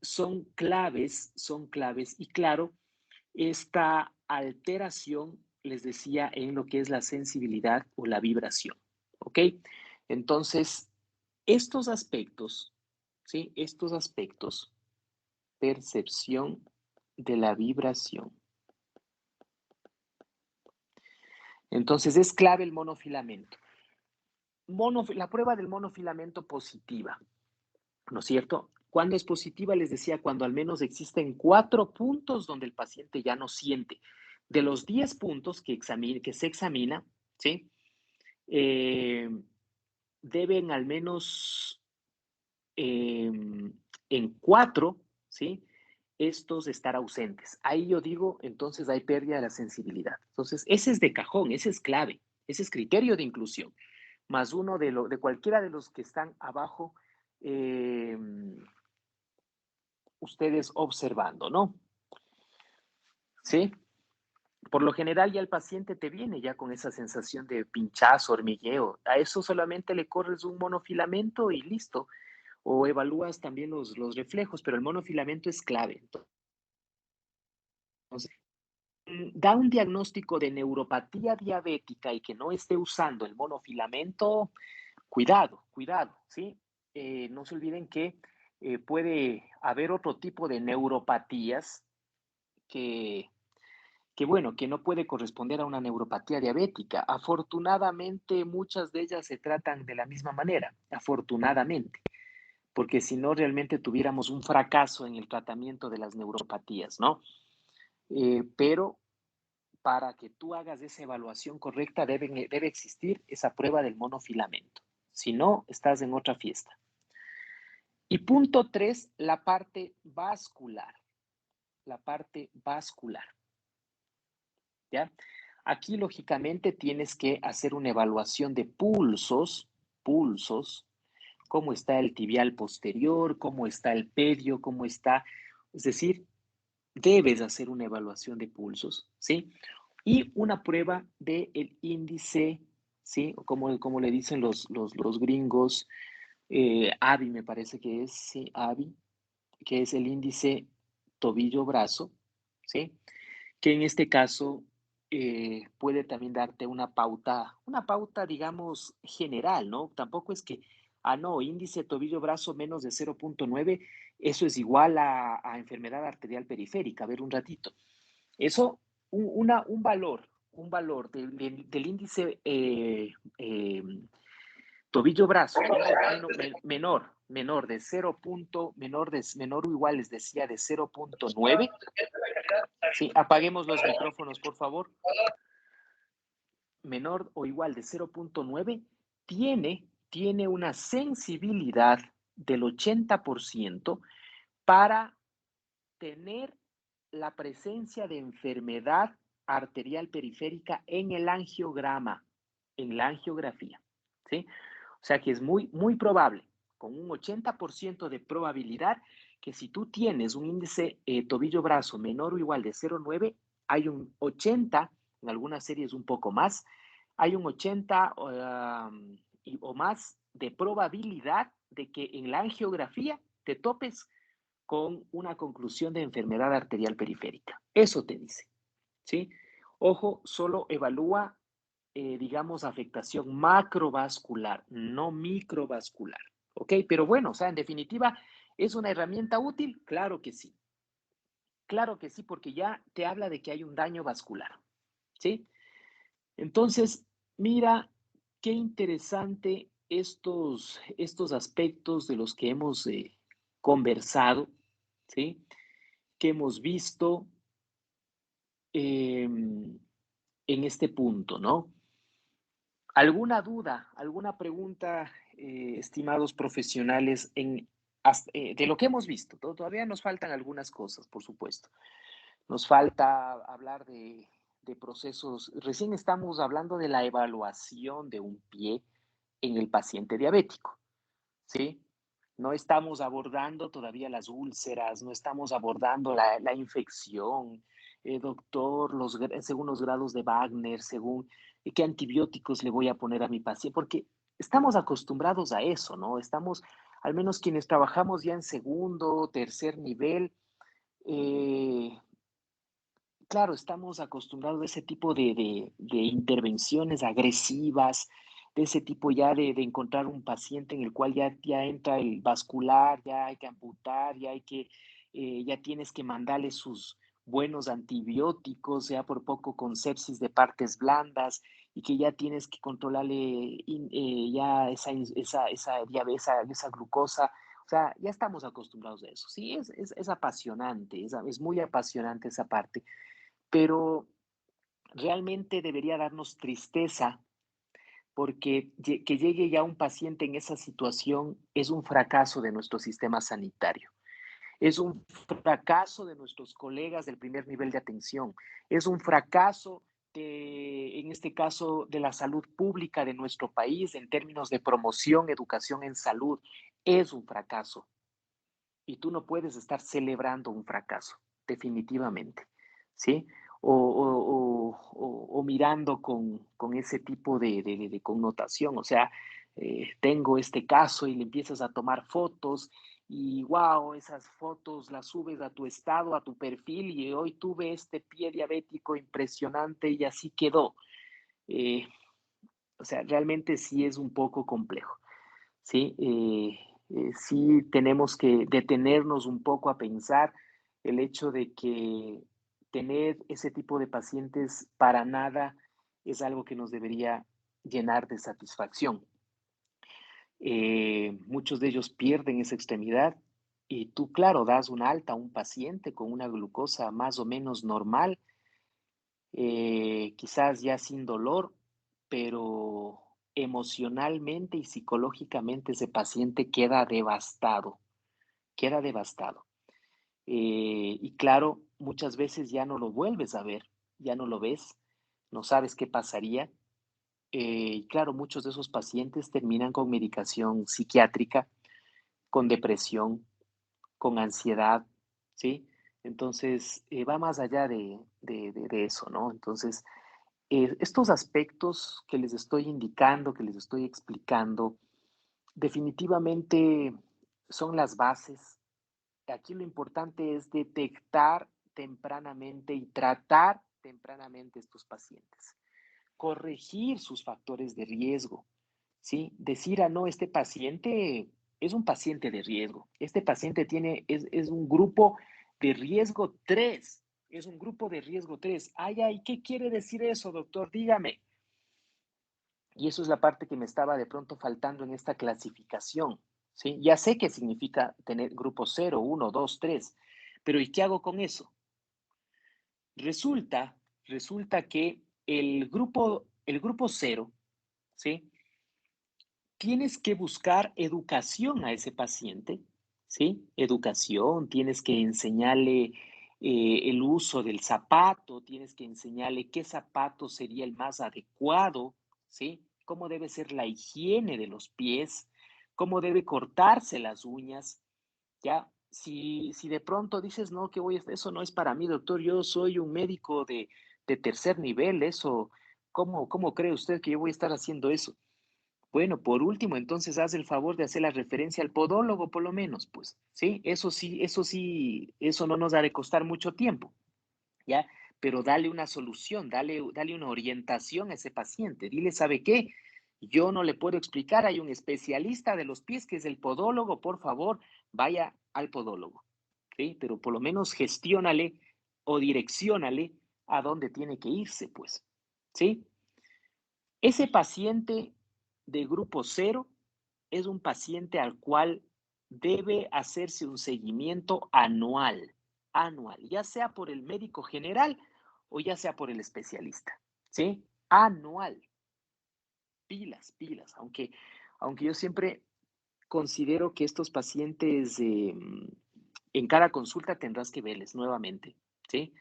Son claves y claro, esta alteración, les decía, en lo que es la sensibilidad o la vibración, ¿ok? Entonces, estos aspectos, ¿sí? Estos aspectos, percepción de la vibración. Entonces, es clave el monofilamento. La prueba del monofilamento positiva, ¿no es cierto? ¿Cuándo es positiva? Les decía, cuando al menos existen 4 puntos donde el paciente ya no siente. De los 10 puntos que se examina, ¿sí? Deben al menos en 4, ¿sí? Estos estar ausentes. Ahí yo digo, entonces hay pérdida de la sensibilidad. Entonces, ese es de cajón, ese es clave, ese es criterio de inclusión. Más uno de cualquiera de los que están abajo, ustedes observando, ¿no? ¿Sí? Por lo general ya el paciente te viene ya con esa sensación de pinchazo, hormigueo. A eso solamente le corres un monofilamento y listo. O evalúas también los reflejos, pero el monofilamento es clave. Entonces, da un diagnóstico de neuropatía diabética y que no esté usando el monofilamento, cuidado, ¿sí? No se olviden que puede haber otro tipo de neuropatías que que bueno, que no puede corresponder a una neuropatía diabética. Afortunadamente, muchas de ellas se tratan de la misma manera, afortunadamente, porque si no, realmente tuviéramos un fracaso en el tratamiento de las neuropatías, ¿no? Pero para que tú hagas esa evaluación correcta, debe existir esa prueba del monofilamento. Si no, estás en otra fiesta. Y punto 3, la parte vascular. La parte vascular. ¿Ya? Aquí, lógicamente, tienes que hacer una evaluación de pulsos, cómo está el tibial posterior, cómo está el pedio, cómo está, es decir, debes hacer una evaluación de pulsos, ¿sí? Y una prueba del índice, ¿sí? Como le dicen los gringos, ABI me parece que es, sí, ABI, que es el índice tobillo-brazo, ¿sí? Que en este caso puede también darte una pauta, digamos, general, ¿no? Tampoco es que, no, índice tobillo-brazo menos de 0.9, eso es igual a enfermedad arterial periférica. A ver, un ratito. Eso, un valor del índice tobillo-brazo menor de 0. Menor o igual, les decía, de 0.9. Sí, apaguemos los micrófonos, por favor. Menor o igual de 0.9 tiene una sensibilidad del 80% para tener la presencia de enfermedad arterial periférica en el angiograma, en la angiografía, ¿sí? O sea que es muy, muy probable, con un 80% de probabilidad, que si tú tienes un índice tobillo-brazo menor o igual de 0.9, hay un 80, en algunas series un poco más, hay un 80 o más de probabilidad de que en la angiografía te topes con una conclusión de enfermedad arterial periférica. Eso te dice, ¿sí? Ojo, solo evalúa, digamos, afectación macrovascular, no microvascular, ¿ok? Pero bueno, o sea, en definitiva, ¿es una herramienta útil? Claro que sí. Claro que sí, porque ya te habla de que hay un daño vascular, ¿sí? Entonces, mira, qué interesante estos aspectos de los que hemos conversado, ¿sí? Que hemos visto en este punto, ¿no? ¿Alguna duda, alguna pregunta, estimados profesionales, de lo que hemos visto? Todavía nos faltan algunas cosas, por supuesto. Nos falta hablar de procesos. Recién estamos hablando de la evaluación de un pie en el paciente diabético, ¿sí? No estamos abordando todavía las úlceras, no estamos abordando la infección, doctor, según los grados de Wagner, según qué antibióticos le voy a poner a mi paciente, porque estamos acostumbrados a eso, ¿no? Estamos, al menos quienes trabajamos ya en segundo, tercer nivel, eh, claro, estamos acostumbrados a ese tipo de intervenciones agresivas, de ese tipo ya de encontrar un paciente en el cual ya entra el vascular, ya hay que amputar, ya tienes que mandarle sus buenos antibióticos, ya por poco con sepsis de partes blandas, y que ya tienes que controlarle ya esa glucosa. O sea, ya estamos acostumbrados a eso. Sí, es apasionante, es muy apasionante esa parte, pero realmente debería darnos tristeza porque que llegue ya un paciente en esa situación es un fracaso de nuestro sistema sanitario. Es un fracaso de nuestros colegas del primer nivel de atención. Es un fracaso en este caso, de la salud pública de nuestro país en términos de promoción, educación en salud. Es un fracaso. Y tú no puedes estar celebrando un fracaso, definitivamente, ¿sí? O mirando con ese tipo de connotación. O sea, tengo este caso y le empiezas a tomar fotos y wow, esas fotos las subes a tu estado, a tu perfil y hoy tuve este pie diabético impresionante y así quedó. Eh, o sea, realmente sí es un poco complejo. ¿Sí? Sí tenemos que detenernos un poco a pensar el hecho de que tener ese tipo de pacientes para nada es algo que nos debería llenar de satisfacción. Muchos de ellos pierden esa extremidad y tú, claro, das un alta a un paciente con una glucosa más o menos normal, quizás ya sin dolor, pero emocionalmente y psicológicamente ese paciente queda devastado, queda devastado. Y claro, muchas veces ya no lo vuelves a ver, ya no lo ves, no sabes qué pasaría. Y claro, muchos de esos pacientes terminan con medicación psiquiátrica, con depresión, con ansiedad, ¿sí? Entonces, va más allá de eso, ¿no? Entonces, estos aspectos que les estoy indicando, que les estoy explicando, definitivamente son las bases. Aquí lo importante es detectar tempranamente y tratar tempranamente estos pacientes, corregir sus factores de riesgo, ¿sí? Decir, no, este paciente es un paciente de riesgo, este paciente es un grupo de riesgo 3, es un grupo de riesgo 3. Ay, ¿qué quiere decir eso, doctor? Dígame. Y eso es la parte que me estaba de pronto faltando en esta clasificación, ¿sí? Ya sé qué significa tener grupo 0, 1, 2, 3, pero ¿y qué hago con eso? Resulta que el grupo 0, ¿sí? Tienes que buscar educación a ese paciente, ¿sí? Educación, tienes que enseñarle el uso del zapato, tienes que enseñarle qué zapato sería el más adecuado, ¿sí? Cómo debe ser la higiene de los pies, cómo debe cortarse las uñas, ¿ya? Si de pronto dices, no, eso no es para mí, doctor, yo soy un médico de tercer nivel, eso, ¿cómo cree usted que yo voy a estar haciendo eso? Bueno, por último, entonces haz el favor de hacer la referencia al podólogo, por lo menos, pues, ¿sí? Eso no nos ha de costar mucho tiempo, ¿ya? Pero dale una solución, dale una orientación a ese paciente. Dile, ¿sabe qué? Yo no le puedo explicar, hay un especialista de los pies que es el podólogo, por favor, vaya al podólogo, ¿sí? Pero por lo menos gestiónale o direcciónale a dónde tiene que irse, pues, ¿sí? Ese paciente de grupo 0 es un paciente al cual debe hacerse un seguimiento anual, ya sea por el médico general o ya sea por el especialista, ¿sí? Anual. Pilas, aunque yo siempre considero que estos pacientes en cada consulta tendrás que verles nuevamente, ¿sí?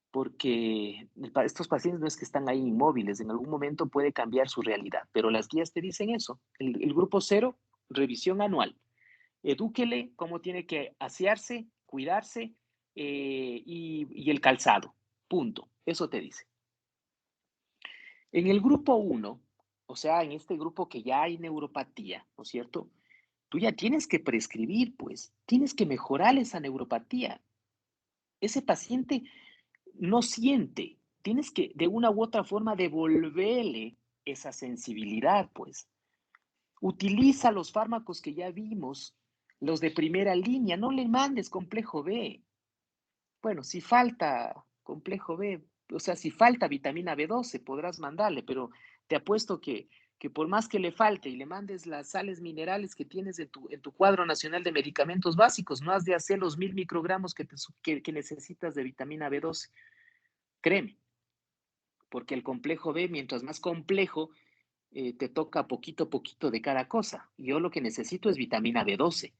Porque estos pacientes no es que están ahí inmóviles, en algún momento puede cambiar su realidad, pero las guías te dicen eso. El grupo 0, revisión anual. Edúquele cómo tiene que asearse, cuidarse y el calzado. Punto. Eso te dice. En el grupo 1, o sea, en este grupo que ya hay neuropatía, ¿no es cierto? Tú ya tienes que prescribir, pues, tienes que mejorar esa neuropatía. Ese paciente no siente, tienes que de una u otra forma devolverle esa sensibilidad, pues. Utiliza los fármacos que ya vimos, los de primera línea, no le mandes complejo B. Bueno, si falta complejo B, o sea, si falta vitamina B12, podrás mandarle, pero te apuesto que por más que le falte y le mandes las sales minerales que tienes en tu cuadro nacional de medicamentos básicos, no has de hacer los 1000 microgramos que necesitas de vitamina B12. Créeme, porque el complejo B, mientras más complejo, te toca poquito a poquito de cada cosa. Yo lo que necesito es vitamina B12,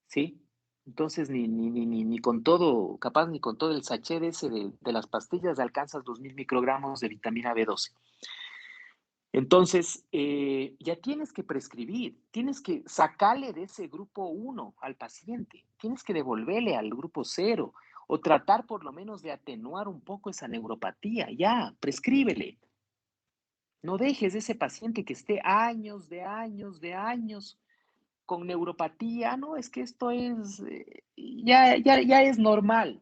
¿sí? Entonces, ni con todo, capaz ni con todo el sachet ese de las pastillas alcanzas 2000 microgramos de vitamina B12. Entonces, ya tienes que prescribir, tienes que sacarle de ese grupo 1 al paciente, tienes que devolverle al grupo 0 o tratar por lo menos de atenuar un poco esa neuropatía. Ya, prescríbele. No dejes ese paciente que esté años de años con neuropatía. No, es que esto es, ya es normal.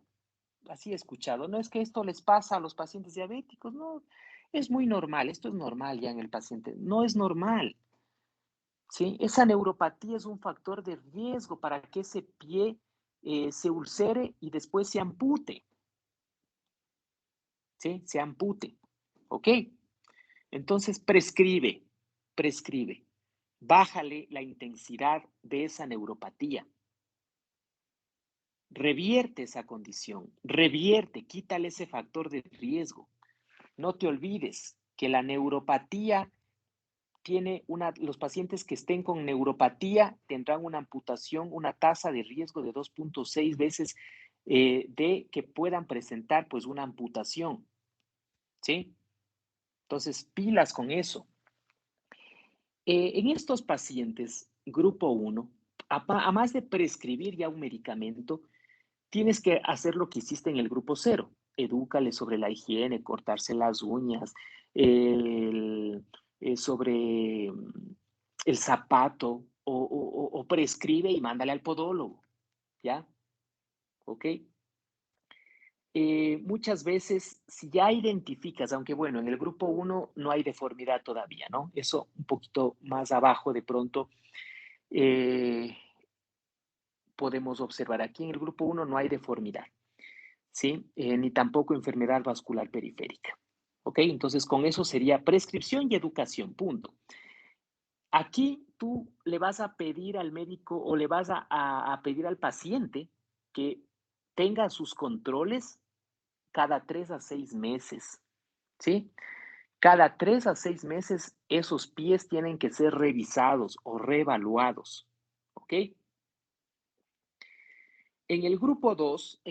Así he escuchado. No es que esto les pasa a los pacientes diabéticos. No, es muy normal. Esto es normal ya en el paciente. No es normal. ¿Sí? Esa neuropatía es un factor de riesgo para que ese pie se ulcere y después se ampute. ¿sí? Se ampute, ¿ok? Entonces prescribe, bájale la intensidad de esa neuropatía. Revierte esa condición, quítale ese factor de riesgo. No te olvides que la neuropatía los pacientes que estén con neuropatía tendrán una amputación, una tasa de riesgo de 2.6 veces de que puedan presentar pues una amputación, ¿sí? Entonces, pilas con eso. En estos pacientes, grupo 1, a más de prescribir ya un medicamento, tienes que hacer lo que hiciste en el grupo 0. Edúcale sobre la higiene, cortarse las uñas, sobre el zapato o prescribe y mándale al podólogo, ¿ya? ¿Ok? Muchas veces, si ya identificas, aunque bueno, en el grupo 1 no hay deformidad todavía, ¿no? Eso un poquito más abajo de pronto podemos observar. Aquí en el grupo 1 no hay deformidad, ¿sí? Ni tampoco enfermedad vascular periférica. ¿Ok? Entonces, con eso sería prescripción y educación, punto. Aquí tú le vas a pedir al médico o le vas a pedir al paciente que tenga sus controles cada 3 a 6 meses, ¿sí? Cada 3 a 6 meses esos pies tienen que ser revisados o reevaluados, ¿ok? En el grupo 2,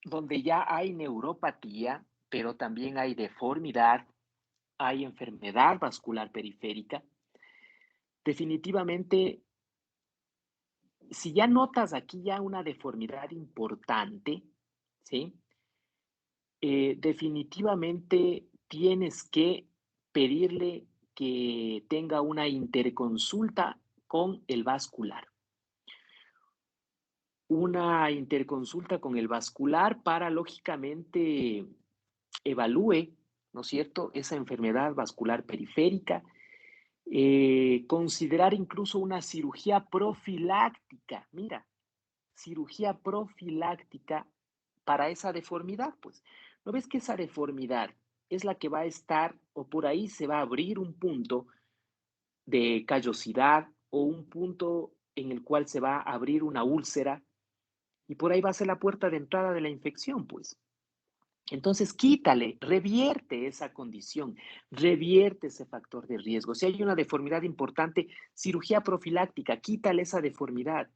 donde ya hay neuropatía, pero también hay deformidad, hay enfermedad vascular periférica, definitivamente, si ya notas aquí ya una deformidad importante, ¿sí? Definitivamente tienes que pedirle que tenga una interconsulta con el vascular. Una interconsulta con el vascular para, lógicamente, evalúe, ¿no es cierto?, esa enfermedad vascular periférica, considerar incluso una cirugía profiláctica, mira, cirugía profiláctica para esa deformidad, pues. ¿No ves que esa deformidad es la que va a estar, o por ahí se va a abrir un punto de callosidad o un punto en el cual se va a abrir una úlcera y por ahí va a ser la puerta de entrada de la infección, pues? Entonces, quítale, revierte esa condición, revierte ese factor de riesgo. Si hay una deformidad importante, cirugía profiláctica, quítale esa deformidad,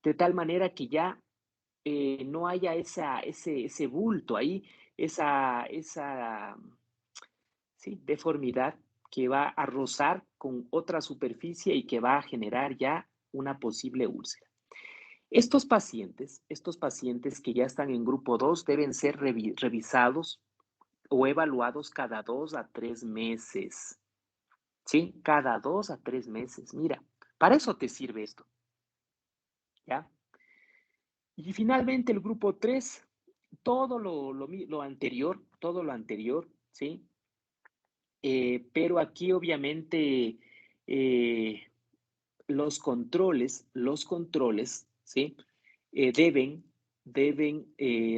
de tal manera que ya no haya ese bulto ahí, esa sí, deformidad que va a rozar con otra superficie y que va a generar ya una posible úlcera. Estos pacientes que ya están en grupo 2 deben ser revisados o evaluados cada 2 a 3 meses. ¿Sí? Cada 2 a 3 meses. Mira, para eso te sirve esto. ¿Ya? Y finalmente el grupo 3, todo lo anterior, ¿sí? Pero aquí obviamente los controles, ¿sí? Deben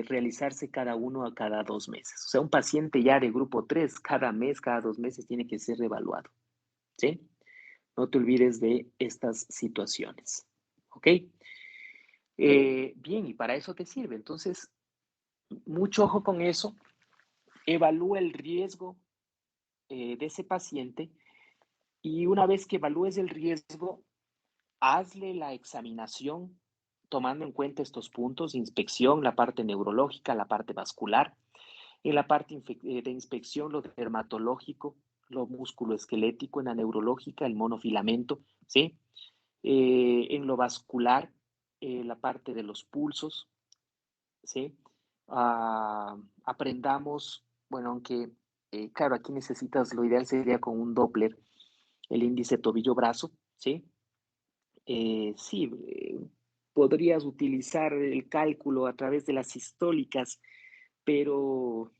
realizarse cada uno a cada 2 meses. O sea, un paciente ya de grupo 3, cada mes, cada 2 meses tiene que ser reevaluado, ¿sí? No te olvides de estas situaciones, ¿ok? Bien, y para eso te sirve. Entonces, mucho ojo con eso. Evalúa el riesgo de ese paciente y una vez que evalúes el riesgo, hazle la examinación tomando en cuenta estos puntos, inspección, la parte neurológica, la parte vascular, en la parte de inspección, lo dermatológico, lo musculoesquelético, en la neurológica, el monofilamento, ¿sí? En lo vascular, la parte de los pulsos, ¿sí? Aprendamos, bueno, aunque, claro, aquí necesitas, lo ideal sería con un Doppler, el índice tobillo-brazo, ¿sí? Sí, podrías utilizar el cálculo a través de las sistólicas, pero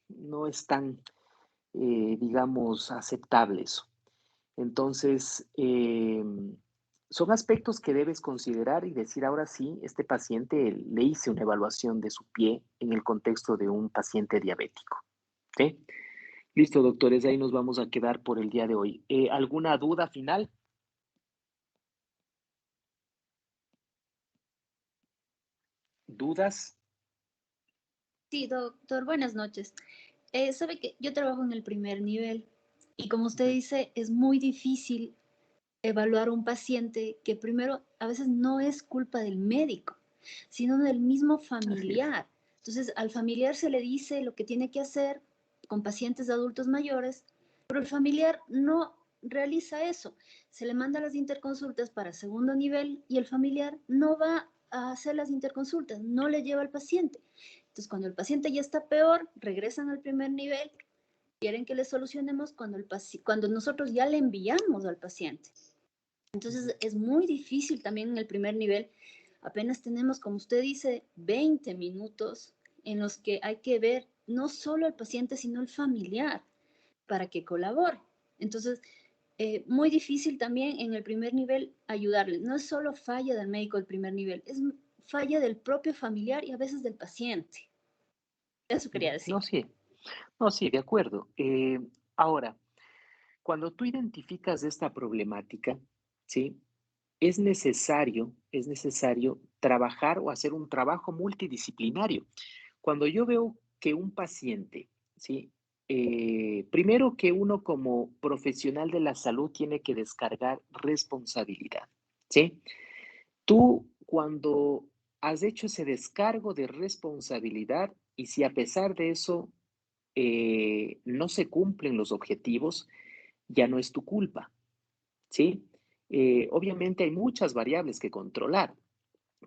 no es tan, digamos, aceptable eso. Entonces, son aspectos que debes considerar y decir, ahora sí, este paciente le hice una evaluación de su pie en el contexto de un paciente diabético. ¿Sí? Listo, doctores, ahí nos vamos a quedar por el día de hoy. ¿Alguna duda final? ¿Dudas? Sí, doctor, buenas noches. Sabe que yo trabajo en el primer nivel y como usted dice, es muy difícil evaluar a un paciente que primero a veces no es culpa del médico, sino del mismo Así es. familiar. Entonces, al familiar se le dice lo que tiene que hacer con pacientes de adultos mayores, pero el familiar no realiza eso. Se le manda las interconsultas para segundo nivel y el familiar no va a hacer las interconsultas, no le lleva al paciente. Entonces, cuando el paciente ya está peor, regresan al primer nivel, quieren que le solucionemos cuando nosotros ya le enviamos al paciente. Entonces es muy difícil también en el primer nivel. Apenas tenemos, como usted dice, 20 minutos en los que hay que ver no solo al paciente, sino al familiar para que colabore. Entonces, muy difícil también en el primer nivel ayudarle. No es solo falla del médico del primer nivel, es falla del propio familiar y a veces del paciente. Eso quería decir. No, sí, de acuerdo. Ahora, cuando tú identificas esta problemática, ¿sí? Es necesario trabajar o hacer un trabajo multidisciplinario. Cuando yo veo que un paciente, ¿sí? Primero que uno como profesional de la salud tiene que descargar responsabilidad, ¿sí? Tú cuando has hecho ese descargo de responsabilidad y si a pesar de eso no se cumplen los objetivos, ya no es tu culpa, ¿sí? Obviamente hay muchas variables que controlar,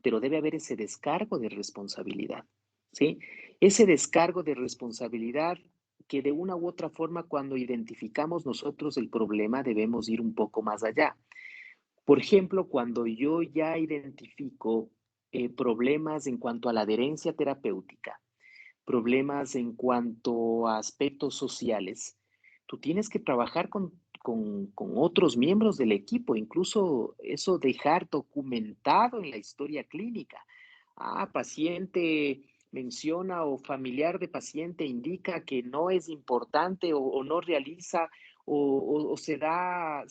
pero debe haber ese descargo de responsabilidad, ¿sí? Ese descargo de responsabilidad que de una u otra forma cuando identificamos nosotros el problema debemos ir un poco más allá. Por ejemplo, cuando yo ya identifico problemas en cuanto a la adherencia terapéutica, problemas en cuanto a aspectos sociales, tú tienes que trabajar con otros miembros del equipo, incluso eso dejar documentado en la historia clínica. Ah, paciente menciona o familiar de paciente indica que no es importante o no realiza o se da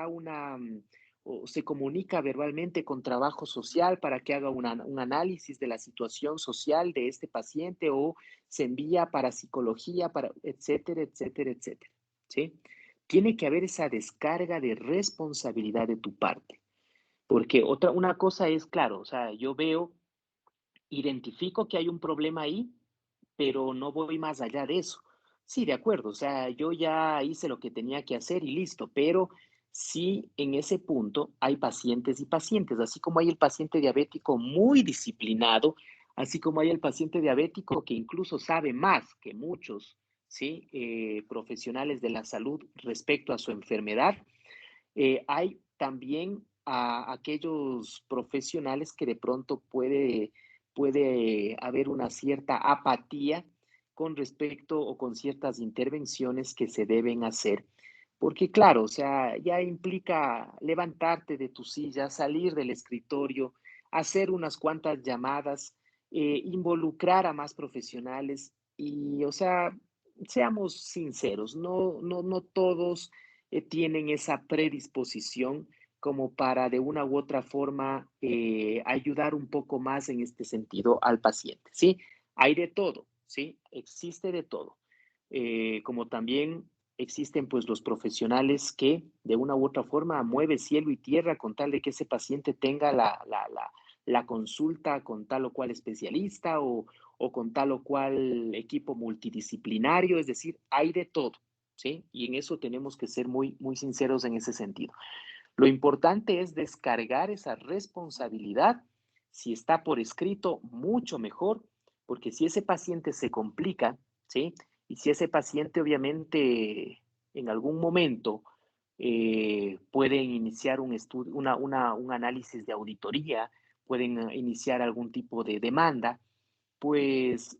una o se comunica verbalmente con trabajo social para que haga un análisis de la situación social de este paciente o se envía para psicología, para etcétera, etcétera, etcétera, ¿sí? Tiene que haber esa descarga de responsabilidad de tu parte, porque una cosa es, claro, o sea, yo veo, identifico que hay un problema ahí, pero no voy más allá de eso. Sí, de acuerdo, o sea, yo ya hice lo que tenía que hacer y listo, pero sí en ese punto hay pacientes y pacientes, así como hay el paciente diabético muy disciplinado, así como hay el paciente diabético que incluso sabe más que muchos, ¿sí? Profesionales de la salud respecto a su enfermedad. Hay también a aquellos profesionales que de pronto puede haber una cierta apatía con respecto o con ciertas intervenciones que se deben hacer. Porque claro, o sea, ya implica levantarte de tu silla, salir del escritorio, hacer unas cuantas llamadas, involucrar a más profesionales y, o sea, seamos sinceros, no todos tienen esa predisposición como para de una u otra forma ayudar un poco más en este sentido al paciente, ¿sí? Hay de todo, ¿sí? Existe de todo. Como también existen pues los profesionales que de una u otra forma mueve cielo y tierra con tal de que ese paciente tenga la consulta con tal o cual especialista o con tal o cual equipo multidisciplinario, es decir, hay de todo, ¿sí? Y en eso tenemos que ser muy sinceros en ese sentido. Lo importante es descargar esa responsabilidad. Si está por escrito, mucho mejor, porque si ese paciente se complica, ¿sí? Y si ese paciente obviamente en algún momento pueden iniciar un estudio, un análisis de auditoría, pueden iniciar algún tipo de demanda, pues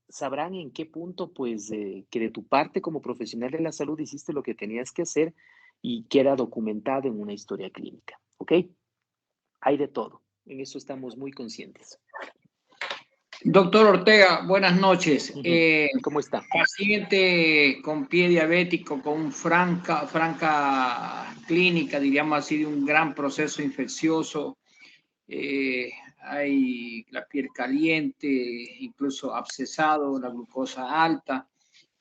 sabrán en qué punto, pues, que de tu parte como profesional de la salud hiciste lo que tenías que hacer y queda documentado en una historia clínica. ¿ok? Hay de todo, en eso estamos muy conscientes. Doctor Ortega, buenas noches. ¿Cómo está? Paciente con pie diabético, con franca clínica, diríamos así, de un gran proceso infeccioso. Hay la piel caliente, incluso abscesado, la glucosa alta,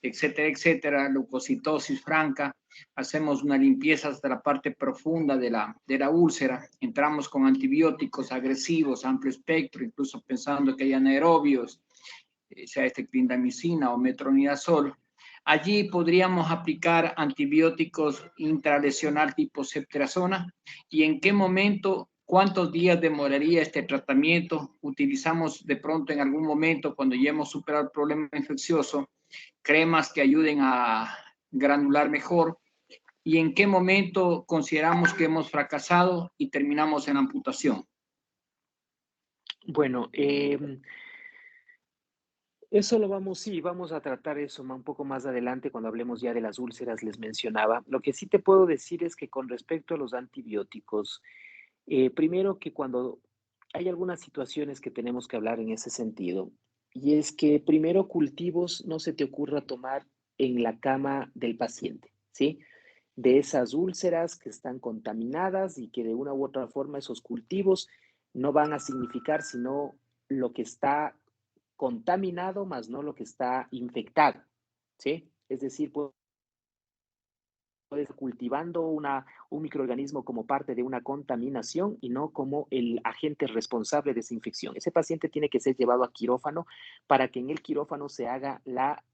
etcétera, etcétera, leucocitosis franca. Hacemos una limpieza hasta la parte profunda de la úlcera. Entramos con antibióticos agresivos, amplio espectro, incluso pensando que hay anaerobios, sea clindamicina o metronidazol. Allí podríamos aplicar antibióticos intralesional tipo ceftriaxona. ¿Y en qué momento, cuántos días demoraría este tratamiento? Utilizamos de pronto en algún momento, cuando ya hemos superado el problema infeccioso, cremas que ayuden a granular mejor. ¿Y en qué momento consideramos que hemos fracasado y terminamos en amputación? Bueno, eso lo vamos a tratar eso un poco más adelante cuando hablemos ya de las úlceras, les mencionaba. Lo que sí te puedo decir es que con respecto a los antibióticos, primero que cuando hay algunas situaciones que tenemos que hablar en ese sentido, y es que primero cultivos no se te ocurra tomar en la cama del paciente, ¿sí? De esas úlceras que están contaminadas y que de una u otra forma esos cultivos no van a significar sino lo que está contaminado más no lo que está infectado, ¿sí? Es decir, puedes cultivando un microorganismo como parte de una contaminación y no como el agente responsable de esa infección. Ese paciente tiene que ser llevado a quirófano para que en el quirófano se haga la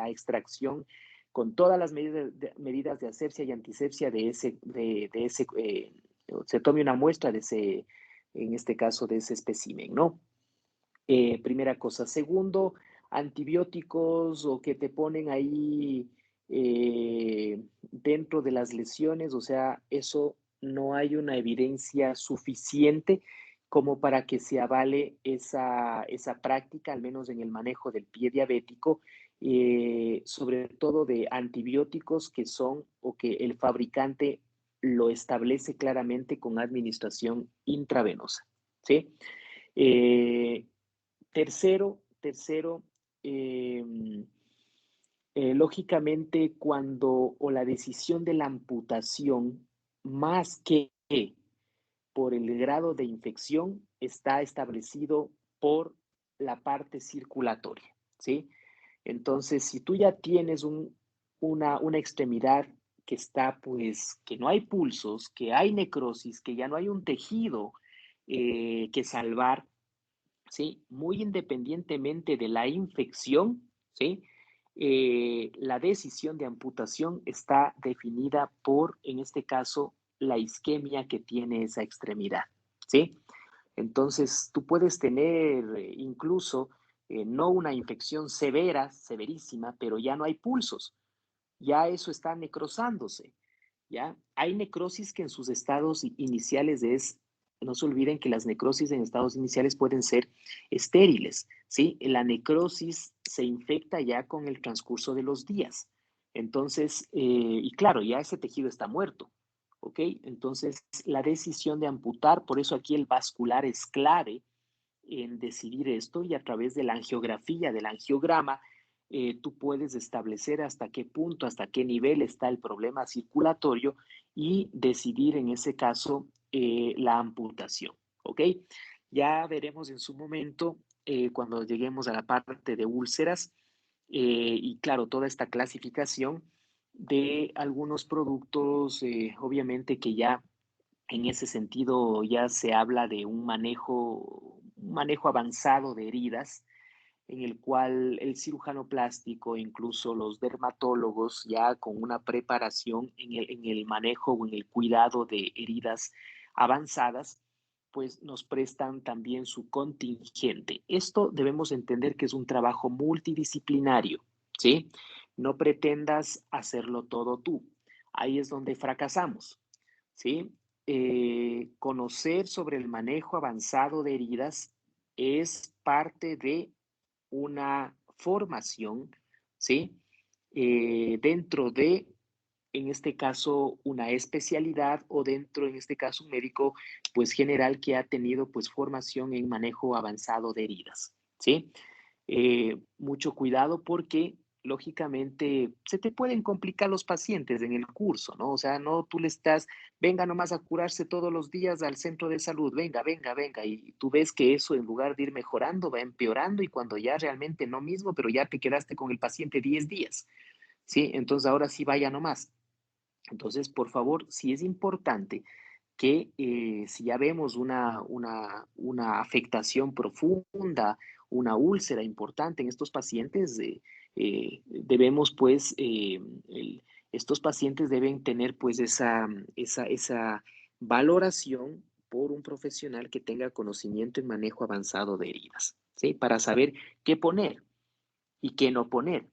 extracción con todas las medidas de asepsia y antisepsia se tome una muestra de ese, en este caso, de ese espécimen, ¿no? Primera cosa. Segundo, antibióticos o que te ponen ahí dentro de las lesiones, o sea, eso no hay una evidencia suficiente como para que se avale esa práctica, al menos en el manejo del pie diabético, sobre todo de antibióticos que son o que el fabricante lo establece claramente con administración intravenosa, ¿sí? Eh, Tercero, lógicamente cuando o la decisión de la amputación, más que por el grado de infección, está establecido por la parte circulatoria, ¿sí? Entonces, si tú ya tienes una extremidad que está, pues, que no hay pulsos, que hay necrosis, que ya no hay un tejido que salvar, ¿sí? Muy independientemente de la infección, ¿sí? La decisión de amputación está definida por, en este caso, la isquemia que tiene esa extremidad, ¿sí? Entonces, tú puedes tener incluso no una infección severa, severísima, pero ya no hay pulsos, ya eso está necrosándose, ¿ya? Hay necrosis que en sus estados iniciales no se olviden que las necrosis en estados iniciales pueden ser estériles, ¿sí? La necrosis se infecta ya con el transcurso de los días. Entonces, y claro, ya ese tejido está muerto, ¿ok? Entonces, la decisión de amputar, por eso aquí el vascular es clave en decidir esto y a través de la angiografía, del angiograma, tú puedes establecer hasta qué punto, hasta qué nivel está el problema circulatorio y decidir en ese caso la amputación, ¿ok? Ya veremos en su momento cuando lleguemos a la parte de úlceras y claro, toda esta clasificación de algunos productos, obviamente que ya en ese sentido ya se habla de un manejo avanzado de heridas, en el cual el cirujano plástico, incluso los dermatólogos, ya con una preparación en el manejo o en el cuidado de heridas avanzadas, pues nos prestan también su contingente. Esto debemos entender que es un trabajo multidisciplinario, ¿sí? No pretendas hacerlo todo tú. Ahí es donde fracasamos, ¿sí? Conocer sobre el manejo avanzado de heridas es parte de una formación, ¿sí? Dentro de en este caso, una especialidad o dentro, en este caso, un médico, pues, general que ha tenido, pues, formación en manejo avanzado de heridas, ¿sí? Mucho cuidado porque, lógicamente, se te pueden complicar los pacientes en el curso, ¿no? O sea, no tú le estás, venga nomás a curarse todos los días al centro de salud, venga, venga, venga, y tú ves que eso en lugar de ir mejorando, va empeorando y cuando ya realmente no mismo, pero ya te quedaste con el paciente 10 días, ¿sí? Entonces ahora sí vaya nomás. Entonces, por favor, sí es importante que si ya vemos una afectación profunda, una úlcera importante en estos pacientes, debemos pues, estos pacientes deben tener pues esa valoración por un profesional que tenga conocimiento en manejo avanzado de heridas, ¿sí? Para saber qué poner y qué no poner,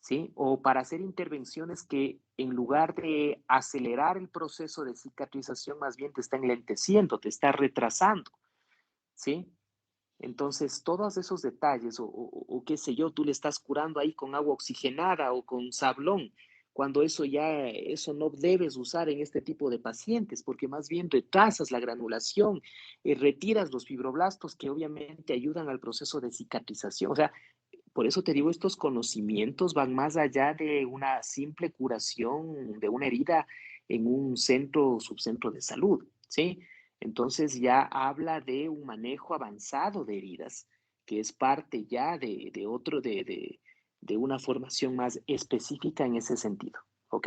¿sí? O para hacer intervenciones que en lugar de acelerar el proceso de cicatrización, más bien te está enlenteciendo, te está retrasando, ¿sí? Entonces, todos esos detalles, o qué sé yo, tú le estás curando ahí con agua oxigenada o con sablón, cuando eso no debes usar en este tipo de pacientes, porque más bien retrasas la granulación, retiras los fibroblastos que obviamente ayudan al proceso de cicatrización. O sea, por eso te digo, estos conocimientos van más allá de una simple curación de una herida en un centro o subcentro de salud, ¿sí? Entonces ya habla de un manejo avanzado de heridas, que es parte ya de una formación más específica en ese sentido, ¿ok?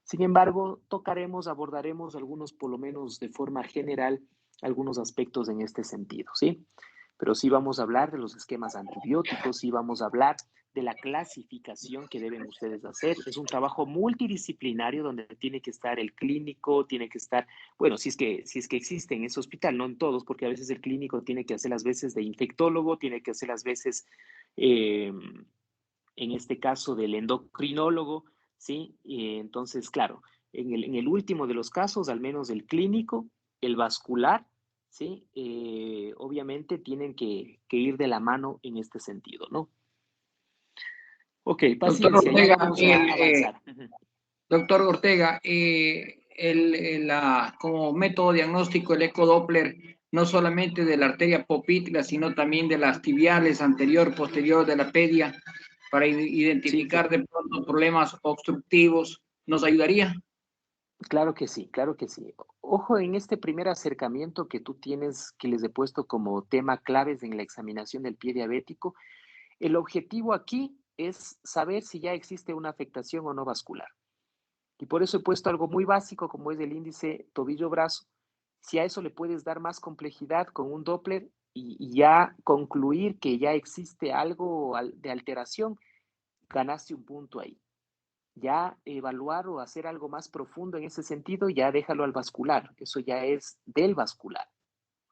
Sin embargo, abordaremos algunos, por lo menos de forma general, algunos aspectos en este sentido, ¿sí? Pero sí vamos a hablar de los esquemas antibióticos, sí vamos a hablar de la clasificación que deben ustedes hacer. Es un trabajo multidisciplinario donde tiene que estar el clínico, tiene que estar, bueno, si es que existe en ese hospital, no en todos, porque a veces el clínico tiene que hacer las veces de infectólogo, tiene que hacer las veces, en este caso, del endocrinólogo, ¿sí? Entonces, claro, en el último de los casos, al menos el clínico, el vascular, ¿sí? Obviamente tienen que ir de la mano en este sentido, ¿no? Ok, Doctor paciencia, ya Ortega, vamos a avanzar. doctor Ortega, como método diagnóstico, el ecodoppler, no solamente de la arteria poplítea, sino también de las tibiales anterior, posterior de la pedia, para identificar de pronto problemas obstructivos, ¿nos ayudaría? Claro que sí, claro que sí. Ojo en este primer acercamiento que tú tienes, que les he puesto como tema claves en la examinación del pie diabético. El objetivo aquí es saber si ya existe una afectación o no vascular. Y por eso he puesto algo muy básico como es el índice tobillo-brazo. Si a eso le puedes dar más complejidad con un Doppler y ya concluir que ya existe algo de alteración, ganaste un punto ahí. Ya evaluar o hacer algo más profundo en ese sentido, ya déjalo al vascular. Eso ya es del vascular,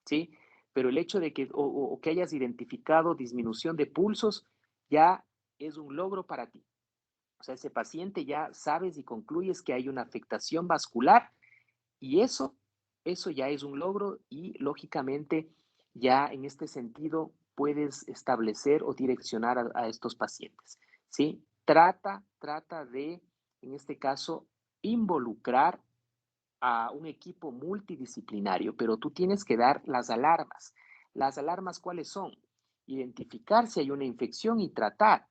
¿sí? Pero el hecho de que, o que hayas identificado disminución de pulsos, ya es un logro para ti. O sea, ese paciente ya sabes y concluyes que hay una afectación vascular y eso ya es un logro y lógicamente ya en este sentido puedes establecer o direccionar a estos pacientes, ¿sí? Trata de, en este caso, involucrar a un equipo multidisciplinario, pero tú tienes que dar las alarmas. ¿Las alarmas cuáles son? Identificar si hay una infección y tratar,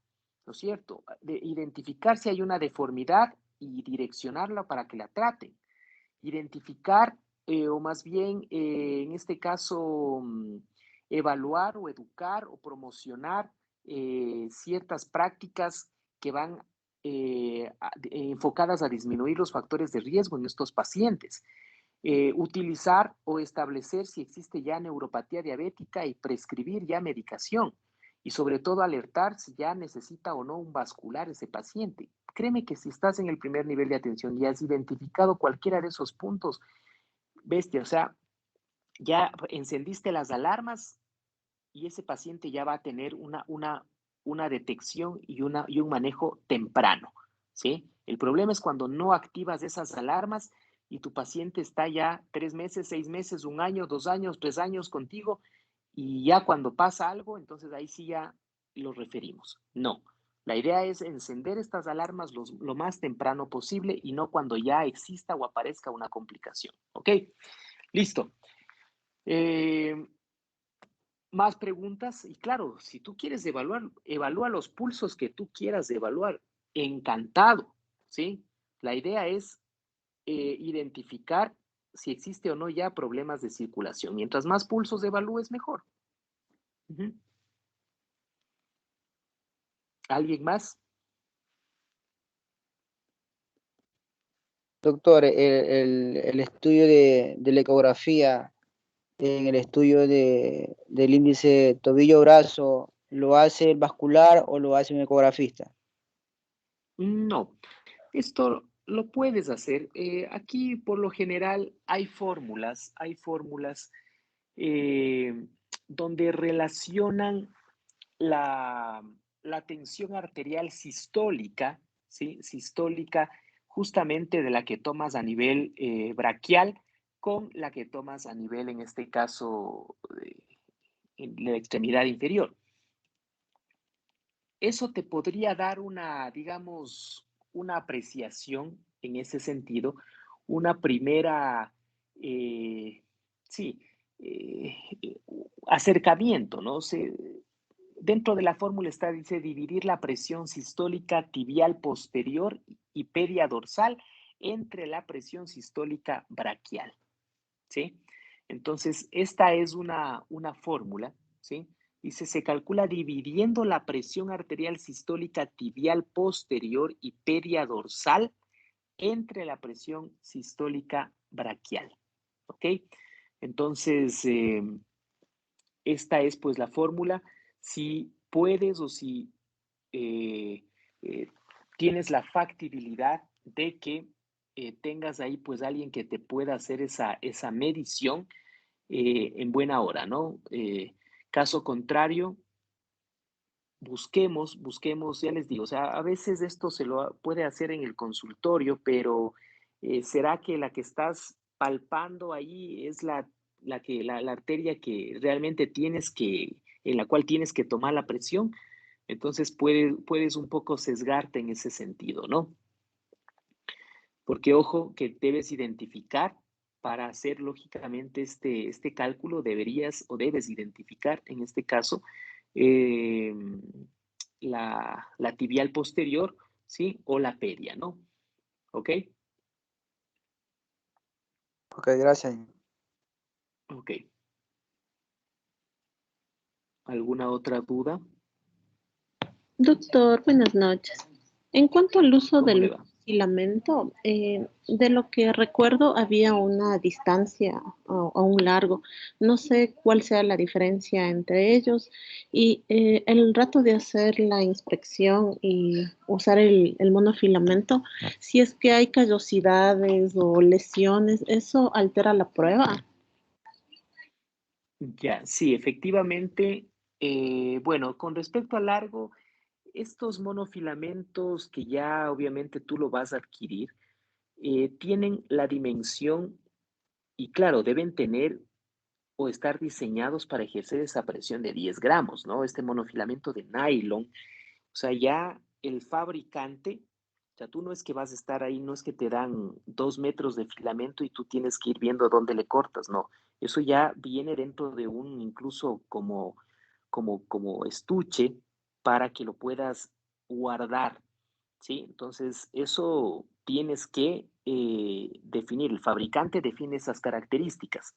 ¿no es cierto? Identificar si hay una deformidad y direccionarla para que la traten. Identificar, o más bien, en este caso, evaluar o educar o promocionar ciertas prácticas que van enfocadas a disminuir los factores de riesgo en estos pacientes. Utilizar o establecer si existe ya neuropatía diabética y prescribir ya medicación. Y sobre todo alertar si ya necesita o no un vascular ese paciente. Créeme que si estás en el primer nivel de atención y has identificado cualquiera de esos puntos, bestia, o sea, ya encendiste las alarmas y ese paciente ya va a tener una detección y un manejo temprano, ¿sí? El problema es cuando no activas esas alarmas y tu paciente está ya 3 meses, 6 meses, 1 año, 2 años, 3 años contigo y ya cuando pasa algo, entonces ahí sí ya lo referimos. No, La idea es encender estas alarmas lo más temprano posible y no cuando ya exista o aparezca una complicación. ¿Ok? Listo. Más preguntas. Y claro, si tú quieres evaluar, evalúa los pulsos que tú quieras evaluar. Encantado. ¿Sí? La idea es identificar si existe o no ya problemas de circulación. Mientras más pulsos evalúes, mejor. ¿Alguien más? Doctor, el estudio de la ecografía en el estudio del índice tobillo-brazo, ¿lo hace el vascular o lo hace un ecografista? No, esto lo puedes hacer. Aquí, por lo general, hay fórmulas donde relacionan la, la tensión arterial sistólica, ¿sí? Sistólica, justamente de la que tomas a nivel braquial con la que tomas a nivel, en este caso, en la extremidad inferior. Eso te podría dar una, digamos, una apreciación en ese sentido, una primera, sí, eh, acercamiento, ¿no? Dentro de la fórmula está, dice, dividir la presión sistólica tibial posterior y pedia dorsal entre la presión sistólica braquial, ¿sí? Entonces, esta es una fórmula, ¿sí? Dice, se calcula dividiendo la presión arterial sistólica tibial posterior y pedia dorsal entre la presión sistólica braquial, ¿ok? Entonces, esta es pues la fórmula. Si puedes o si eh, eh, tienes la factibilidad de que tengas ahí pues alguien que te pueda hacer esa medición en buena hora, ¿no? Caso contrario, busquemos, ya les digo, o sea, a veces esto se lo puede hacer en el consultorio, pero ¿será que la que estás palpando ahí es la arteria que realmente en la cual tienes que tomar la presión? Entonces puedes un poco sesgarte en ese sentido, ¿no? Porque ojo que debes identificar para hacer lógicamente este cálculo, deberías o debes identificar en este caso eh, la tibial posterior, ¿sí? O la pedia, ¿no? ¿Ok? Ok, gracias. Ok. ¿Alguna otra duda? Doctor, buenas noches. En cuanto al uso ¿Cómo le del va? filamento, de lo que recuerdo había una distancia o un largo. No sé cuál sea la diferencia entre ellos y el rato de hacer la inspección y usar el monofilamento, si es que hay callosidades o lesiones, ¿eso altera la prueba? Ya, sí, efectivamente. Bueno, con respecto al largo, estos monofilamentos que ya obviamente tú lo vas a adquirir, tienen la dimensión y claro, deben tener o estar diseñados para ejercer esa presión de 10 gramos, ¿no? Este monofilamento de nylon, o sea, ya el fabricante, o sea, tú no es que vas a estar ahí, no es que te dan 2 metros de filamento y tú tienes que ir viendo dónde le cortas, no. Eso ya viene dentro de un incluso como estuche para que lo puedas guardar, ¿sí? Entonces, eso tienes que definir, el fabricante define esas características.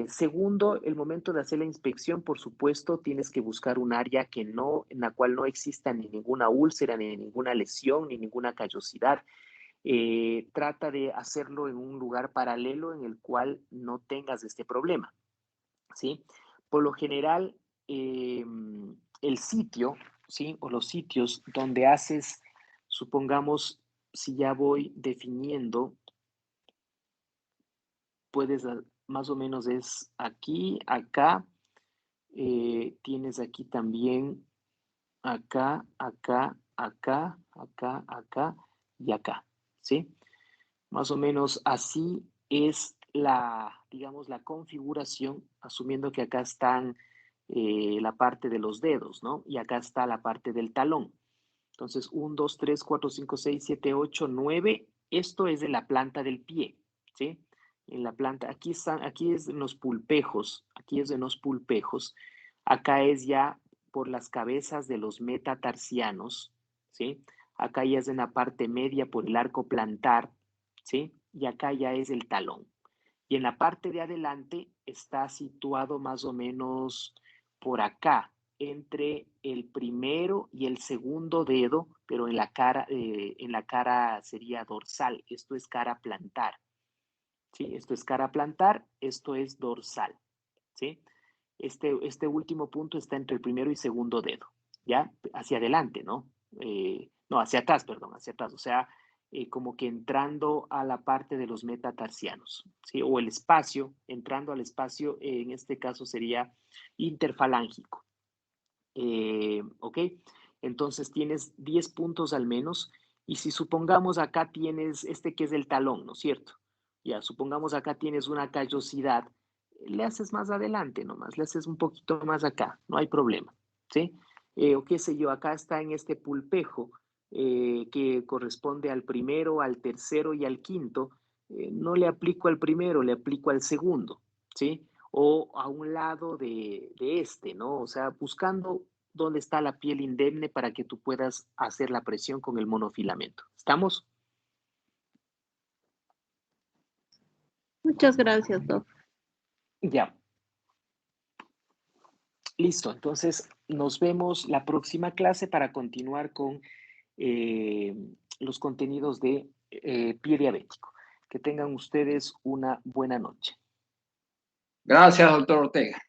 Segundo, el momento de hacer la inspección, por supuesto, tienes que buscar un área en la cual no exista ni ninguna úlcera, ni ninguna lesión, ni ninguna callosidad. Trata de hacerlo en un lugar paralelo en el cual no tengas este problema, ¿sí? Por lo general, el sitio, ¿sí? O los sitios donde haces, supongamos, si ya voy definiendo, puedes más o menos es aquí, acá, tienes aquí también, acá, acá, acá, acá, acá y acá, ¿sí? Más o menos así es digamos, la configuración, asumiendo que acá están la parte de los dedos, ¿no? Y acá está la parte del talón. Entonces, 1, 2, 3, 4, 5, 6, 7, 8, 9. Esto es de la planta del pie, ¿sí? En la planta, aquí es en los pulpejos, acá es ya por las cabezas de los metatarsianos, ¿sí? Acá ya es en la parte media por el arco plantar, ¿sí? Y acá ya es el talón. Y en la parte de adelante está situado más o menos por acá, entre el primero y el segundo dedo, pero en la cara sería dorsal. Esto es cara plantar. ¿Sí? Esto es cara plantar, esto es dorsal. ¿Sí? Este último punto está entre el primero y segundo dedo, ¿ya? Hacia adelante, ¿no? No, hacia atrás, perdón, hacia atrás. O sea, como que entrando a la parte de los metatarsianos, ¿sí? O el espacio, entrando al espacio, en este caso sería interfalángico. ¿Ok? Entonces tienes 10 puntos al menos. Y si supongamos acá tienes este que es el talón, ¿no es cierto? Ya, supongamos acá tienes una callosidad, le haces más adelante nomás, le haces un poquito más acá, no hay problema, ¿sí? O qué sé yo, acá está en este pulpejo que corresponde al primero, al tercero y al quinto. No le aplico al primero, le aplico al segundo, ¿sí? O a un lado de este, ¿no? O sea, buscando dónde está la piel indemne para que tú puedas hacer la presión con el monofilamento. ¿Estamos? Muchas gracias, Doc. Ya. Listo, entonces nos vemos la próxima clase para continuar con los contenidos de pie diabético. Que tengan ustedes una buena noche. Gracias, doctor Ortega.